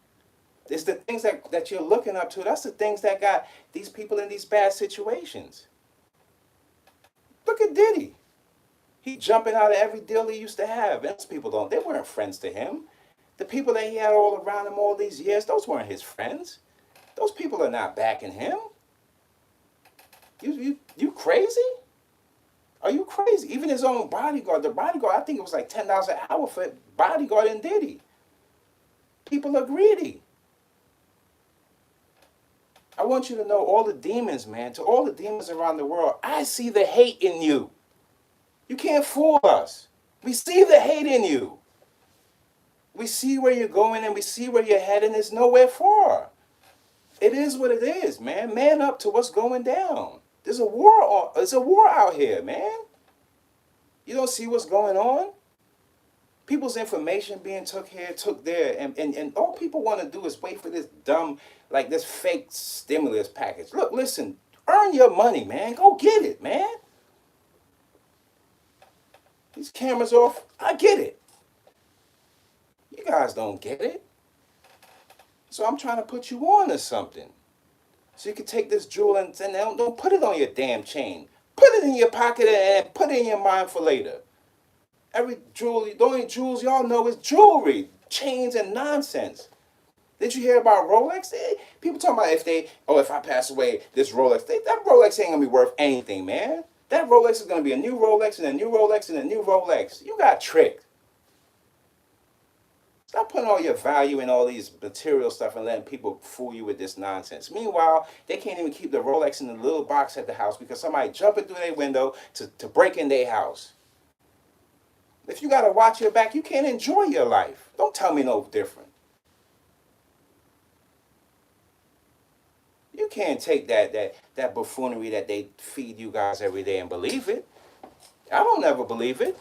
It's the things that you're looking up to. That's the things that got these people in these bad situations. Look at Diddy. He jumping out of every deal he used to have. And those people they weren't friends to him. The people that he had all around him all these years, those weren't his friends. Those people are not backing him. You crazy? Are you crazy? Even his own bodyguard, I think it was like $10 an hour for bodyguard and Diddy. People are greedy. I want you to know all the demons, man. To all the demons around the world, I see the hate in you. You can't fool us. We see the hate in you. We see where you're going and we see where you're heading. It's nowhere far. It is what it is, man. Man up to what's going down. There's a war out here, man. You don't see what's going on? People's information being took here, took there, and all people want to do is wait for this dumb, like this fake stimulus package. Look, listen, earn your money, man. Go get it, man. These cameras off, I get it. You guys don't get it. So I'm trying to put you on to something. So you can take this jewel and don't put it on your damn chain. Put it in your pocket and put it in your mind for later. The only jewels y'all know is jewelry. chains and nonsense. Did you hear about Rolex? People talking about if I pass away, this Rolex, that Rolex ain't gonna be worth anything, man. That Rolex is gonna be a new Rolex and a new Rolex and a new Rolex. You got tricked. Stop putting all your value in all these material stuff and letting people fool you with this nonsense. Meanwhile, they can't even keep the Rolex in the little box at the house because somebody jumping through their window to break in their house. If you got to watch your back, you can't enjoy your life. Don't tell me no different. You can't take that buffoonery that they feed you guys every day and believe it. I don't ever believe it.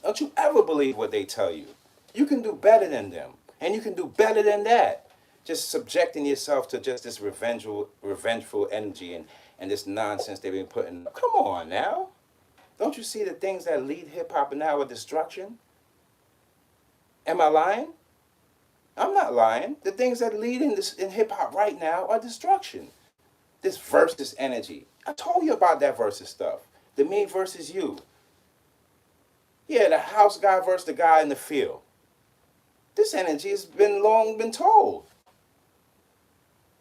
Don't you ever believe what they tell you. You can do better than them. And you can do better than that. Just subjecting yourself to just this revengeful energy and this nonsense they've been putting. Come on now. Don't you see the things that lead hip-hop now are destruction? Am I lying? I'm not lying. The things that lead in hip-hop right now are destruction. This versus energy. I told you about that versus stuff. The me versus you. Yeah, the house guy versus the guy in the field. This energy has long been told.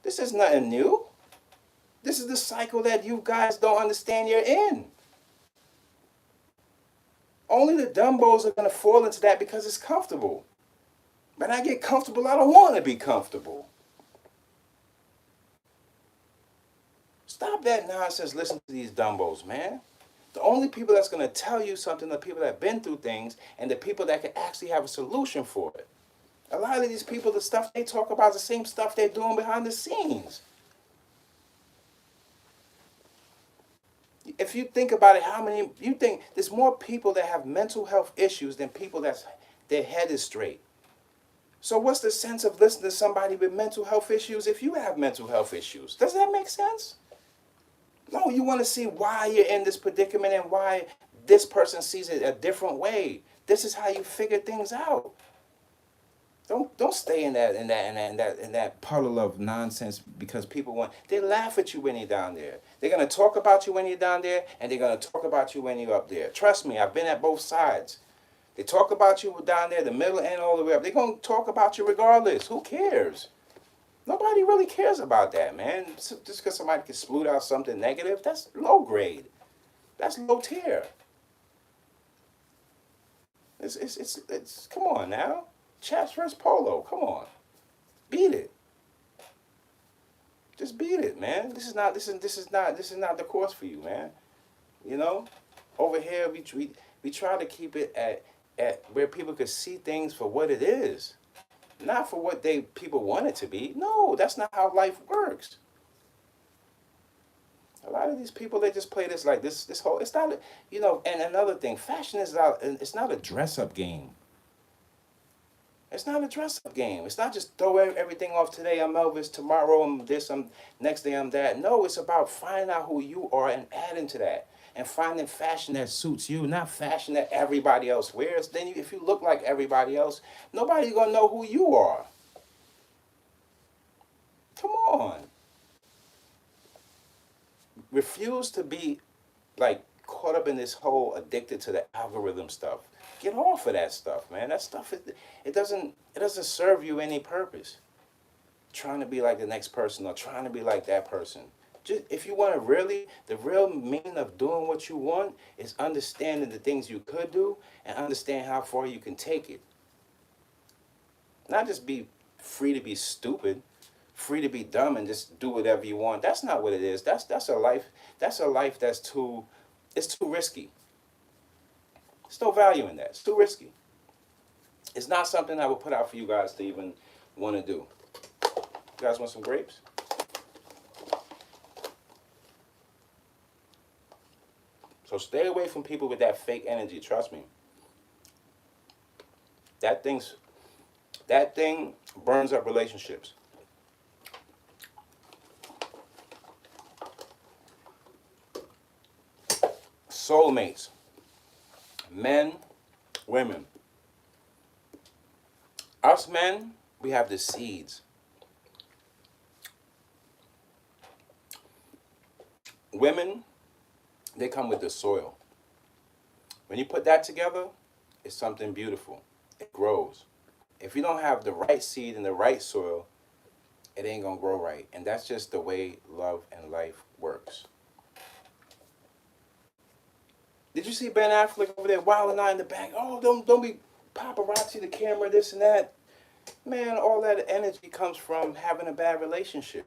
This is nothing new. This is the cycle that you guys don't understand you're in. Only the dumbos are going to fall into that because it's comfortable. When I get comfortable, I don't want to be comfortable. Stop that nonsense. Listen to these dumbos, man. The only people that's going to tell you something are the people that have been through things and the people that can actually have a solution for it. A lot of these people, the stuff they talk about is the same stuff they're doing behind the scenes. If you think about it, you think there's more people that have mental health issues than people that's their head is straight. So what's the sense of listening to somebody with mental health issues if you have mental health issues? Does that make sense? No, you want to see why you're in this predicament and why this person sees it a different way. This is how you figure things out. Don't stay in that puddle of nonsense because they laugh at you when you're down there. They're gonna talk about you when you're down there, and they're gonna talk about you when you're up there. Trust me, I've been at both sides. They talk about you down there, the middle and all the way up. They're gonna talk about you regardless. Who cares? Nobody really cares about that, man. Just because somebody can sploot out something negative, that's low grade. That's low tier. It's come on now. Chaps versus Polo. Come on. Beat it. Just beat it, man. This is not the course for you, man. You know? Over here we try to keep it at where people could see things for what it is. Not for what people want it to be. No, that's not how life works. A lot of these people, they just play this like this whole, it's not, and another thing, fashion it's not a dress-up game. It's not a dress-up game. It's not just throw everything off. Today I'm Elvis, tomorrow I'm this, next day I'm that. No, it's about finding out who you are and adding to that. And finding fashion that suits you, not fashion that everybody else wears. Then if you look like everybody else, nobody's going to know who you are. Come on. Refuse to be like caught up in this whole addicted to the algorithm stuff. Get off of that stuff, man. That stuff, it doesn't serve you any purpose. Trying to be like the next person or trying to be like that person. Just, if you want to really, the real meaning of doing what you want is understanding the things you could do and understand how far you can take it. Not just be free to be stupid, free to be dumb and just do whatever you want. That's not what it is. That's a life. That's a life that's too risky. There's no value in that. It's too risky. It's not something I would put out for you guys to even want to do. You guys want some grapes? So stay away from people with that fake energy. Trust me. That thing burns up relationships. Soulmates. Men, women. Us men, we have the seeds. Women, they come with the soil. When you put that together, it's something beautiful. It grows. If you don't have the right seed in the right soil, it ain't gonna grow right. And that's just the way love and life works. Did you see Ben Affleck over there wilding out in the back? Oh, don't be paparazzi the camera, this and that. Man, all that energy comes from having a bad relationship.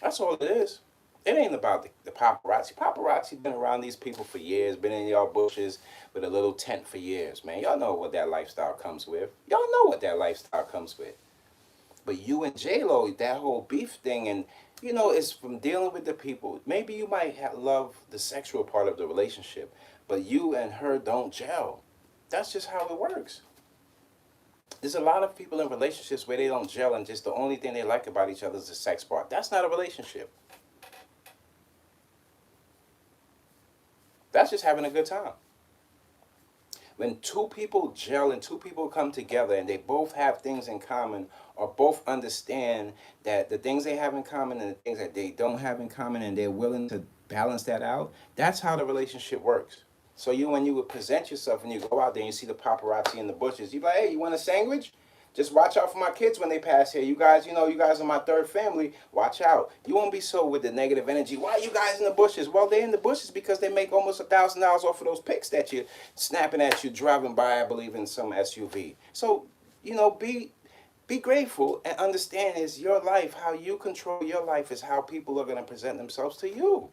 That's all it is. It ain't about the paparazzi. Paparazzi been around these people for years, been in y'all bushes with a little tent for years, man. Y'all know what that lifestyle comes with. Y'all know what that lifestyle comes with. But you and J-Lo, that whole beef thing, and you know, it's from dealing with the people. Maybe you might love the sexual part of the relationship, but you and her don't gel. That's just how it works. There's a lot of people in relationships where they don't gel, and just the only thing they like about each other is the sex part. That's not a relationship. That's just having a good time. When two people gel and two people come together and they both have things in common or both understand that the things they have in common and the things that they don't have in common and they're willing to balance that out, that's how the relationship works. So you, when you would present yourself and you go out there and you see the paparazzi in the bushes, you be like, hey, you want a sandwich? Just watch out for my kids when they pass here. You guys, you know, you guys are my third family. Watch out. You won't be so with the negative energy. Why are you guys in the bushes? Well, they're in the bushes because they make almost $1,000 off of those pics that you're snapping at you driving by, I believe, in some SUV. So, you know, be grateful and understand is your life. How you control your life is how people are going to present themselves to you.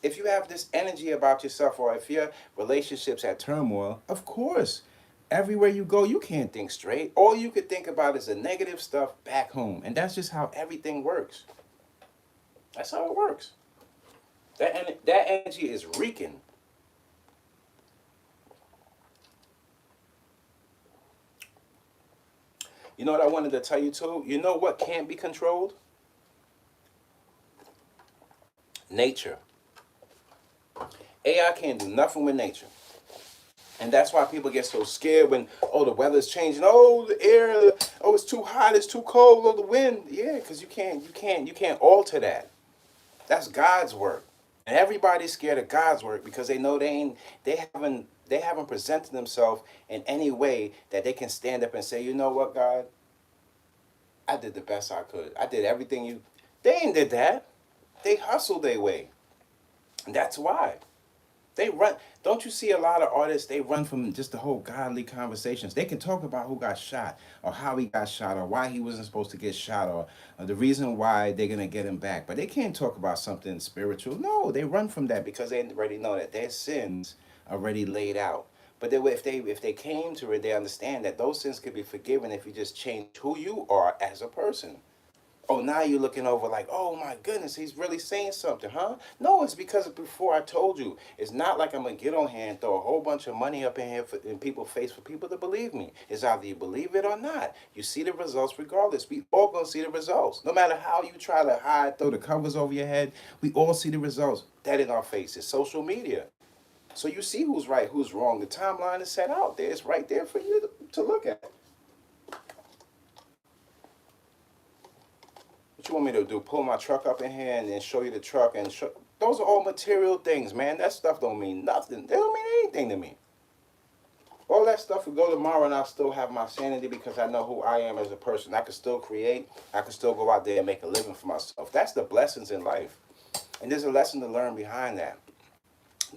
If you have this energy about yourself or if your relationship's at turmoil, of course, everywhere you go, you can't think straight. All you could think about is the negative stuff back home. And that's just how everything works. That's how it works. That energy is reeking. You know what I wanted to tell you too? You know what can't be controlled? Nature. AI can't do nothing with nature. And that's why people get so scared when, oh, the weather's changing. Oh, the air, oh, it's too hot, it's too cold, oh, the wind. Yeah, because you can't alter that. That's God's work. And everybody's scared of God's work because they know they haven't presented themselves in any way that they can stand up and say, you know what, God, I did the best I could. I did everything you. They ain't did that. They hustled their way. And that's why. They run. Don't you see a lot of artists? They run from just the whole godly conversations. They can talk about who got shot, or how he got shot, or why he wasn't supposed to get shot, or the reason why they're gonna get him back. But they can't talk about something spiritual. No, they run from that because they already know that their sins are already laid out. But if they came to it, they understand that those sins could be forgiven if you just change who you are as a person. Oh, now you're looking over like, oh my goodness, he's really saying something, huh? No, it's because before I told you, it's not like I'm gonna get on here and throw a whole bunch of money up in here in people's face for people to believe me. It's either you believe it or not. You see the results regardless. We all gonna see the results. No matter how you try to hide, throw the covers over your head, we all see the results. That in our faces. Social media. So you see who's right, who's wrong. The timeline is set out there. It's right there for you to look at. What you want me to do? Pull my truck up in here and then show you the truck and show. Those are all material things, man. That stuff don't mean nothing. They don't mean anything to me. All that stuff will go tomorrow and I'll still have my sanity because I know who I am as a person. I can still create. I can still go out there and make a living for myself. That's the blessings in life. And there's a lesson to learn behind that.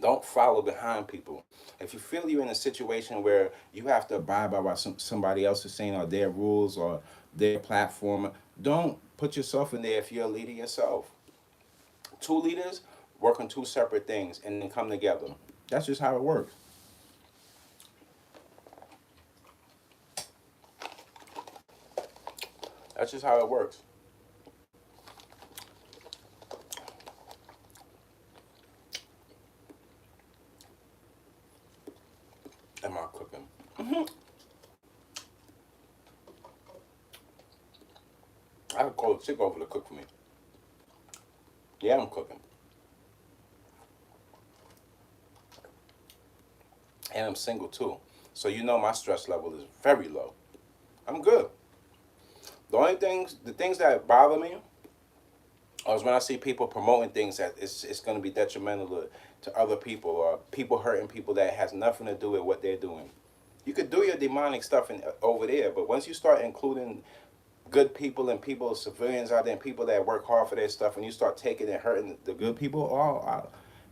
Don't follow behind people. If you feel you're in a situation where you have to abide by what somebody else is saying or their rules or their platform, don't put yourself in there if you're a leader yourself. Two leaders work on two separate things and then come together. That's just how it works. That's just how it works. Am I cooking? I could call a chick over to cook for me. Yeah, I'm cooking. And I'm single too. So you know my stress level is very low. I'm good. The things that bother me is when I see people promoting things that it's going to be detrimental to other people or people hurting people that has nothing to do with what they're doing. You could do your demonic stuff over there, but once you start including good people and people, civilians out there, and people that work hard for their stuff, and you start taking and hurting the good people,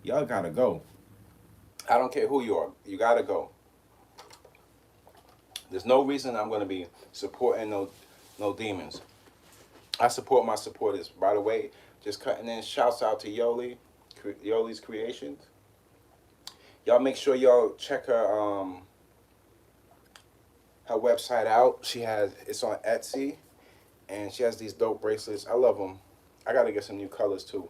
y'all gotta go. I don't care who you are, you gotta go. There's no reason I'm gonna be supporting no demons. I support my supporters. By the way, just cutting in shouts out to Yoli's Creations. Y'all make sure y'all check her website out. It's on Etsy, and she has these dope bracelets. I love them. I gotta get some new colors too.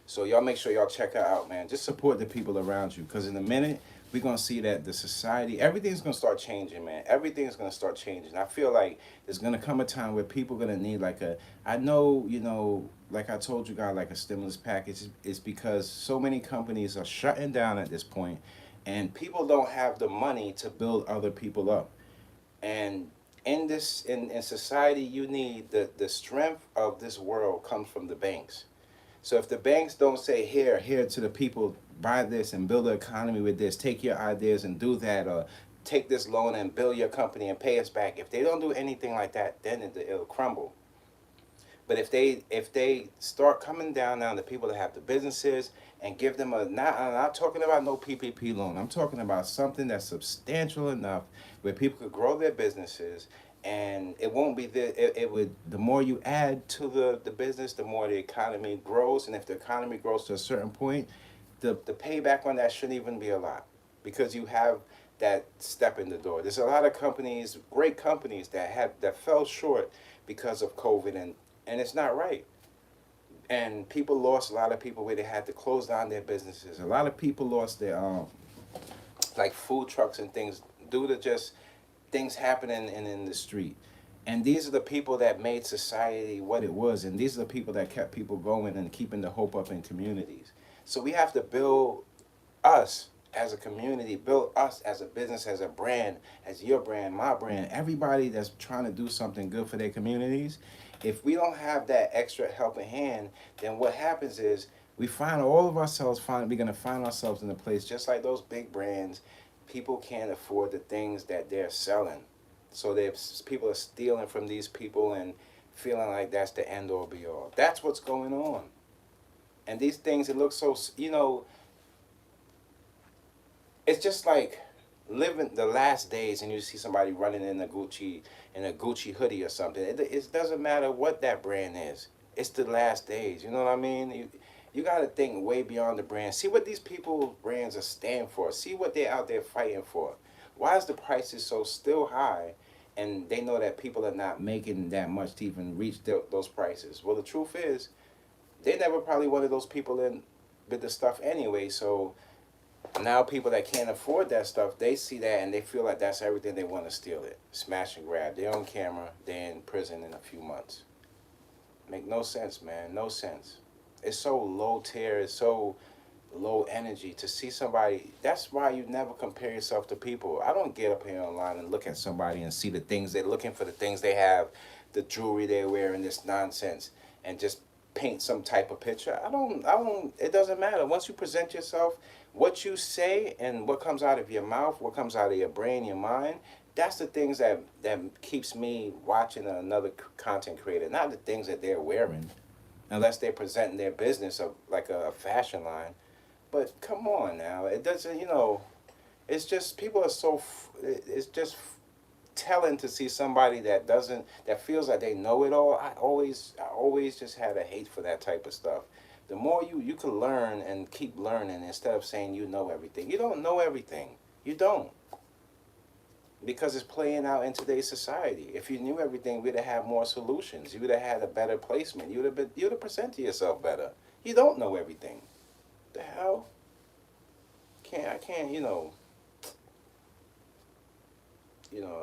So y'all make sure y'all check her out, man. Just support the people around you, because in a minute we're gonna see that the society, everything's gonna start changing, man. Everything's gonna start changing. I feel like there's gonna come a time where people gonna need like I know, like I told you guys, like a stimulus package is because so many companies are shutting down at this point, and people don't have the money to build other people up. And in society, you need the strength of this world comes from the banks. So if the banks don't say here to the people, buy this and build an economy with this, take your ideas and do that, or take this loan and build your company and pay us back. If they don't do anything like that, then it'll crumble. But if they start coming down now, the people that have the businesses, and give them I'm not talking about no PPP loan. I'm talking about something that's substantial enough where people could grow their businesses, and it won't be it would, the more you add to the business, the more the economy grows. And if the economy grows to a certain point, the payback on that shouldn't even be a lot, because you have that step in the door. There's a lot of companies, great companies, that fell short because of COVID, and it's not right. And people lost, a lot of people, where they had to close down their businesses. A lot of people lost their like food trucks and things due to just things happening in the street. And these are the people that made society what it was, and these are the people that kept people going and keeping the hope up in communities. So we have to build us as a community, build us as a business, as a brand, as your brand, my brand, everybody that's trying to do something good for their communities. If we don't have that extra helping hand, then what happens is we find all of ourselves, we're going to find ourselves in a place just like those big brands. People can't afford the things that they're selling. So people are stealing from these people and feeling like that's the end all be all. That's what's going on. And these things, it looks so, it's just like living the last days, and you see somebody running in a Gucci hoodie or something. It doesn't matter what that brand is. It's the last days. You know what I mean? You got to think way beyond the brand. See what these people brands are stand for. See what they're out there fighting for. Why is the prices so still high, and they know that people are not making that much to even reach those prices? Well, the truth is, they never probably wanted those people in with the stuff anyway. So now people that can't afford that stuff, they see that and they feel like that's everything, they want to steal it. Smash and grab. They're on camera. They're in prison in a few months. Make no sense, man. No sense. It's so low tier. It's so low energy to see somebody. That's why you never compare yourself to people. I don't get up here online and look at somebody and see the things they're looking for, the things they have, the jewelry they're wearing, this nonsense, and just paint some type of picture. It doesn't matter. Once you present yourself, what you say and what comes out of your mouth, what comes out of your brain, your mind, that's the things that keeps me watching another content creator, not the things that they're wearing, unless they're presenting their business of like a fashion line. But come on now, it doesn't, it's just people are so, it's just telling to see somebody that feels like they know it all. I always just had a hate for that type of stuff. The more you can learn and keep learning, instead of saying you know everything. You don't know everything. You don't. Because it's playing out in today's society. If you knew everything, we'd have more solutions. You would have had a better placement. You'd have presented yourself better. You don't know everything. The hell? I can't,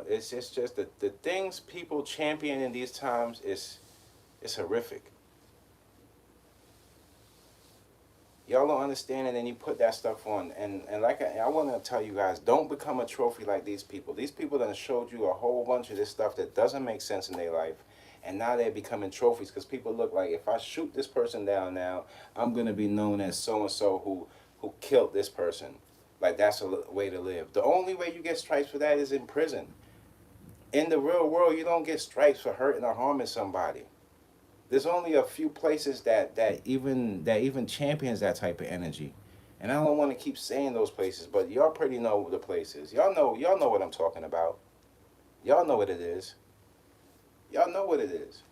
it's just the things people champion in these times is horrific. Y'all don't understand it, and you put that stuff on. And like I want to tell you guys, don't become a trophy like these people. These people done showed you a whole bunch of this stuff that doesn't make sense in their life. And now they're becoming trophies because people look like, if I shoot this person down now, I'm going to be known as so-and-so who killed this person. Like that's a way to live. The only way you get stripes for that is in prison. In the real world, you don't get stripes for hurting or harming somebody. There's only a few places that even champions that type of energy. And I don't want to keep saying those places, but y'all pretty know the places. Y'all know what I'm talking about. Y'all know what it is. Y'all know what it is.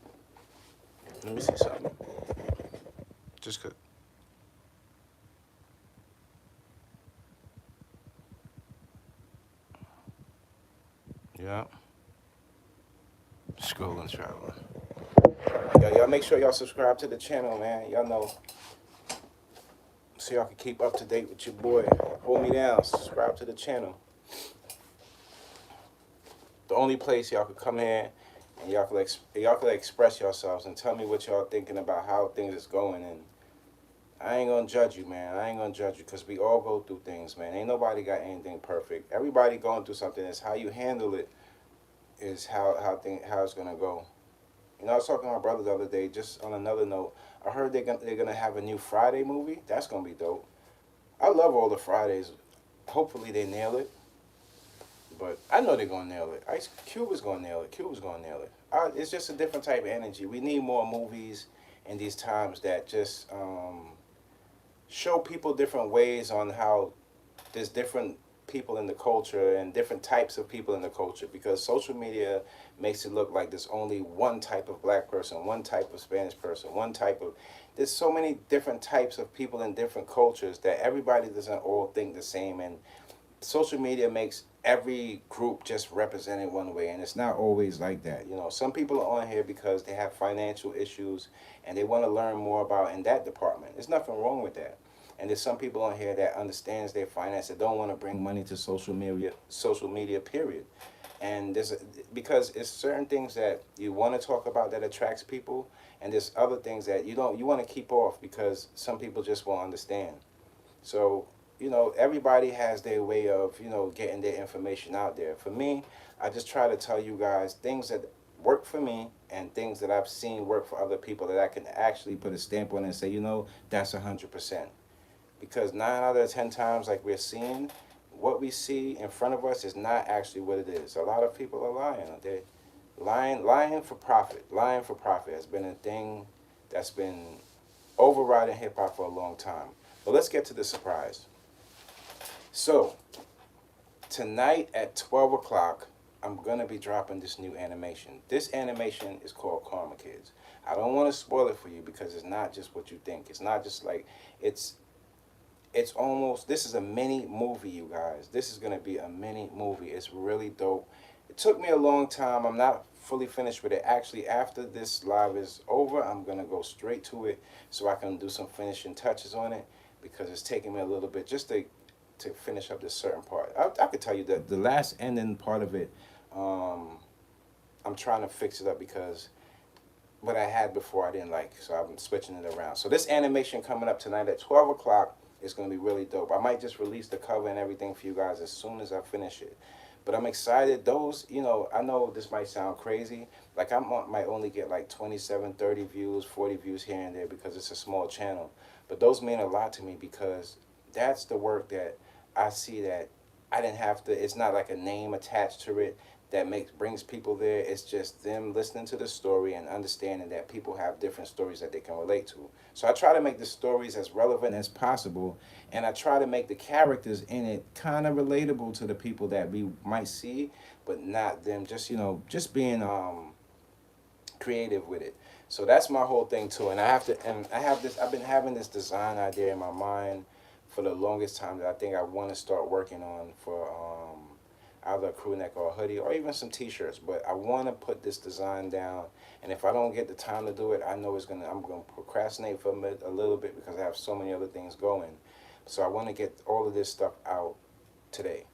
Let me see something. Just could. Yeah. Scrolling, traveling. Y'all make sure y'all subscribe to the channel, man. Y'all know, so y'all can keep up to date with your boy. Hold me down. Subscribe to the channel. The only place y'all could come here and y'all could express yourselves and tell me what y'all thinking about how things is going. And I ain't gonna judge you, man. I ain't gonna judge you because we all go through things, man. Ain't nobody got anything perfect. Everybody going through something. It's how you handle it is how it's gonna go. You know, I was talking to my brother the other day. Just on another note, I heard they're gonna have a new Friday movie. That's gonna be dope. I love all the Fridays. Hopefully they nail it. But I know they're gonna nail it. Ice Cube is gonna nail it. Cuba's gonna nail it. It's just a different type of energy. We need more movies in these times that just show people different ways on how there's different people in the culture and different types of people in the culture, because social media makes it look like there's only one type of black person, one type of Spanish person, one type of, there's so many different types of people in different cultures that everybody doesn't all think the same. And social media makes every group just represented one way, and it's not always like that. You know, some people are on here because they have financial issues and they want to learn more about in that department. There's nothing wrong with that. And there's some people on here that understands their finance that don't want to bring money to social media period. And because it's certain things that you want to talk about that attracts people, and there's other things that you want to keep off because some people just won't understand. So, everybody has their way of, getting their information out there. For me, I just try to tell you guys things that work for me and things that I've seen work for other people that I can actually put a stamp on and say, that's 100%. Because 9 out of 10 times, like we're seeing, what we see in front of us is not actually what it is. A lot of people are lying. They're lying for profit. Lying for profit has been a thing that's been overriding hip hop for a long time. But let's get to the surprise. So, tonight at 12 o'clock, I'm going to be dropping this new animation. This animation is called Karma Kids. I don't want to spoil it for you because it's not just what you think. It's not just like, it's almost, this is a mini movie, you guys. This is going to be a mini movie. It's really dope. It took me a long time. I'm not fully finished with it. Actually, after this live is over, I'm going to go straight to it so I can do some finishing touches on it, because it's taking me a little bit just to finish up this certain part. I could tell you that the last ending part of it, I'm trying to fix it up because what I had before I didn't like, so I'm switching it around. So this animation coming up tonight at 12 o'clock is going to be really dope. I might just release the cover and everything for you guys as soon as I finish it. But I'm excited. Those, I know this might sound crazy. Like might only get like 27, 30 views, 40 views here and there because it's a small channel. But those mean a lot to me because that's the work that I see that I didn't have to, it's not like a name attached to it that brings people there. It's just them listening to the story and understanding that people have different stories that they can relate to. So I try to make the stories as relevant as possible, and I try to make the characters in it kind of relatable to the people that we might see, but not them just, just being creative with it. So that's my whole thing too. And I've been having this design idea in my mind for the longest time that I think I want to start working on for either a crew neck or a hoodie or even some t-shirts. But I want to put this design down, and if I don't get the time to do it, I know I'm going to procrastinate for a little bit because I have so many other things going. So I want to get all of this stuff out today.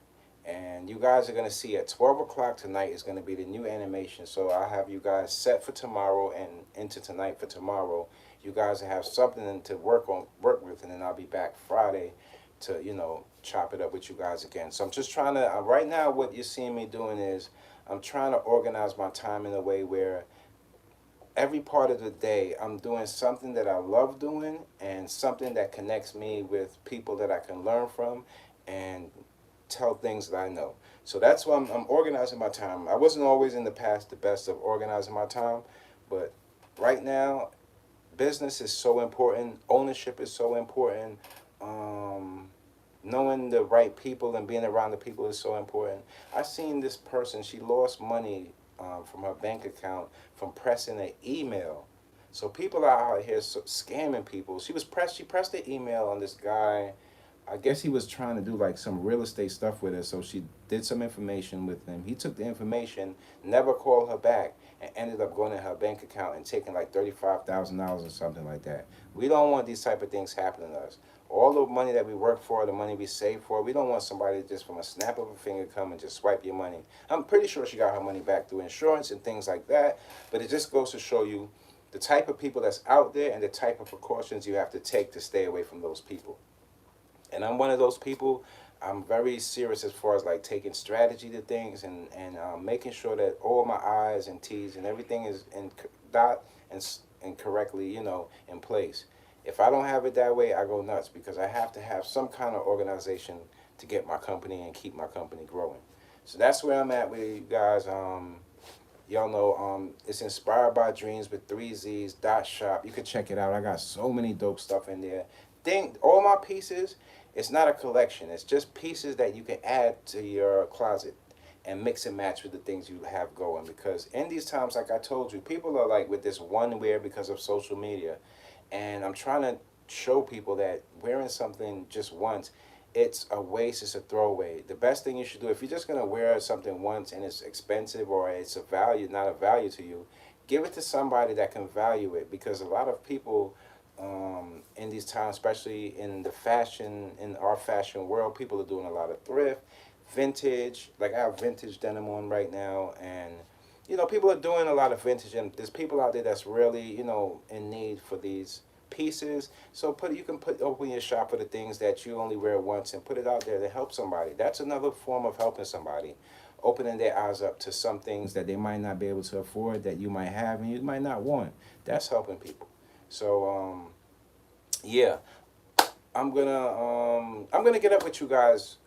And you guys are going to see at 12 o'clock tonight is going to be the new animation. So I have you guys set for tomorrow and into tonight for tomorrow. You guys have something to work with, and then I'll be back Friday to, chop it up with you guys again. So I'm just trying to, right now what you're seeing me doing is I'm trying to organize my time in a way where every part of the day I'm doing something that I love doing and something that connects me with people that I can learn from, and tell things that I know. So that's why I'm organizing my time. I wasn't always in the past the best of organizing my time, but right now, business is so important. Ownership is so important. Knowing the right people and being around the people is so important. I seen this person, she lost money from her bank account from pressing an email. So people are out here scamming people. She pressed the email on this guy. I guess he was trying to do like some real estate stuff with her. So she did some information with him. He took the information, never called her back, and ended up going in her bank account and taking like $35,000 or something like that. We don't want these type of things happening to us. All the money that we work for, the money we save for, we don't want somebody to just from a snap of a finger come and just swipe your money. I'm pretty sure she got her money back through insurance and things like that, but it just goes to show you the type of people that's out there and the type of precautions you have to take to stay away from those people. And I'm one of those people. I'm very serious as far as like taking strategy to things and making sure that all my I's and T's and everything is in dot and correctly, in place. If I don't have it that way, I go nuts because I have to have some kind of organization to get my company and keep my company growing. So that's where I'm at with you guys. Y'all know it's inspired by dreams with 3Z's .shop. You can check it out. I got so many dope stuff in there. All my pieces, it's not a collection. It's just pieces that you can add to your closet and mix and match with the things you have going. Because in these times, like I told you, people are like with this one wear because of social media. And I'm trying to show people that wearing something just once, it's a waste, it's a throwaway. The best thing you should do, if you're just going to wear something once and it's expensive or it's not a value to you, give it to somebody that can value it. Because a lot of people in these times, especially in our fashion world, people are doing a lot of thrift, vintage. Like I have vintage denim on right now, and people are doing a lot of vintage, and there's people out there that's really, in need for these pieces. So you can open your shop for the things that you only wear once and put it out there to help somebody. That's another form of helping somebody, opening their eyes up to some things that they might not be able to afford that you might have and you might not want. That's helping people. So yeah, I'm gonna get up with you guys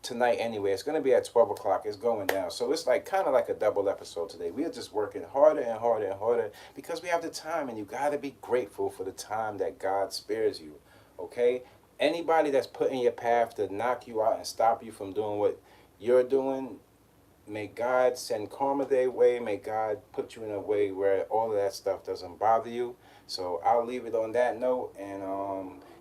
tonight anyway. It's going to be at 12 o'clock. It's going down. So it's like kind of like a double episode today. We are just working harder and harder and harder because we have the time, and you got to be grateful for the time that God spares you. Okay? Anybody that's put in your path to knock you out and stop you from doing what you're doing, may God send karma their way. May God put you in a way where all of that stuff doesn't bother you. So I'll leave it on that note, and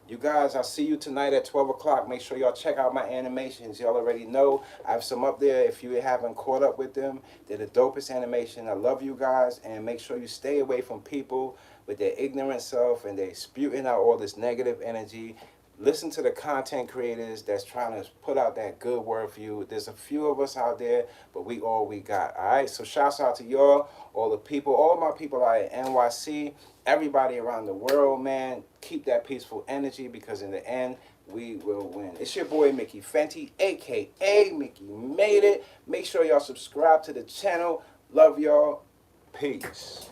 you guys, I'll see you tonight at 12 o'clock. Make sure y'all check out my animations. Y'all already know. I have some up there if you haven't caught up with them. They're the dopest animation. I love you guys. And make sure you stay away from people with their ignorant self and they're spewing out all this negative energy. Listen to the content creators that's trying to put out that good word for you. There's a few of us out there, but we all we got. All right? So shouts out to y'all, all the people, all my people out at NYC, everybody around the world, man. Keep that peaceful energy because in the end, we will win. It's your boy, Mickey Fenty, a.k.a. Mickey Made It. Make sure y'all subscribe to the channel. Love y'all. Peace.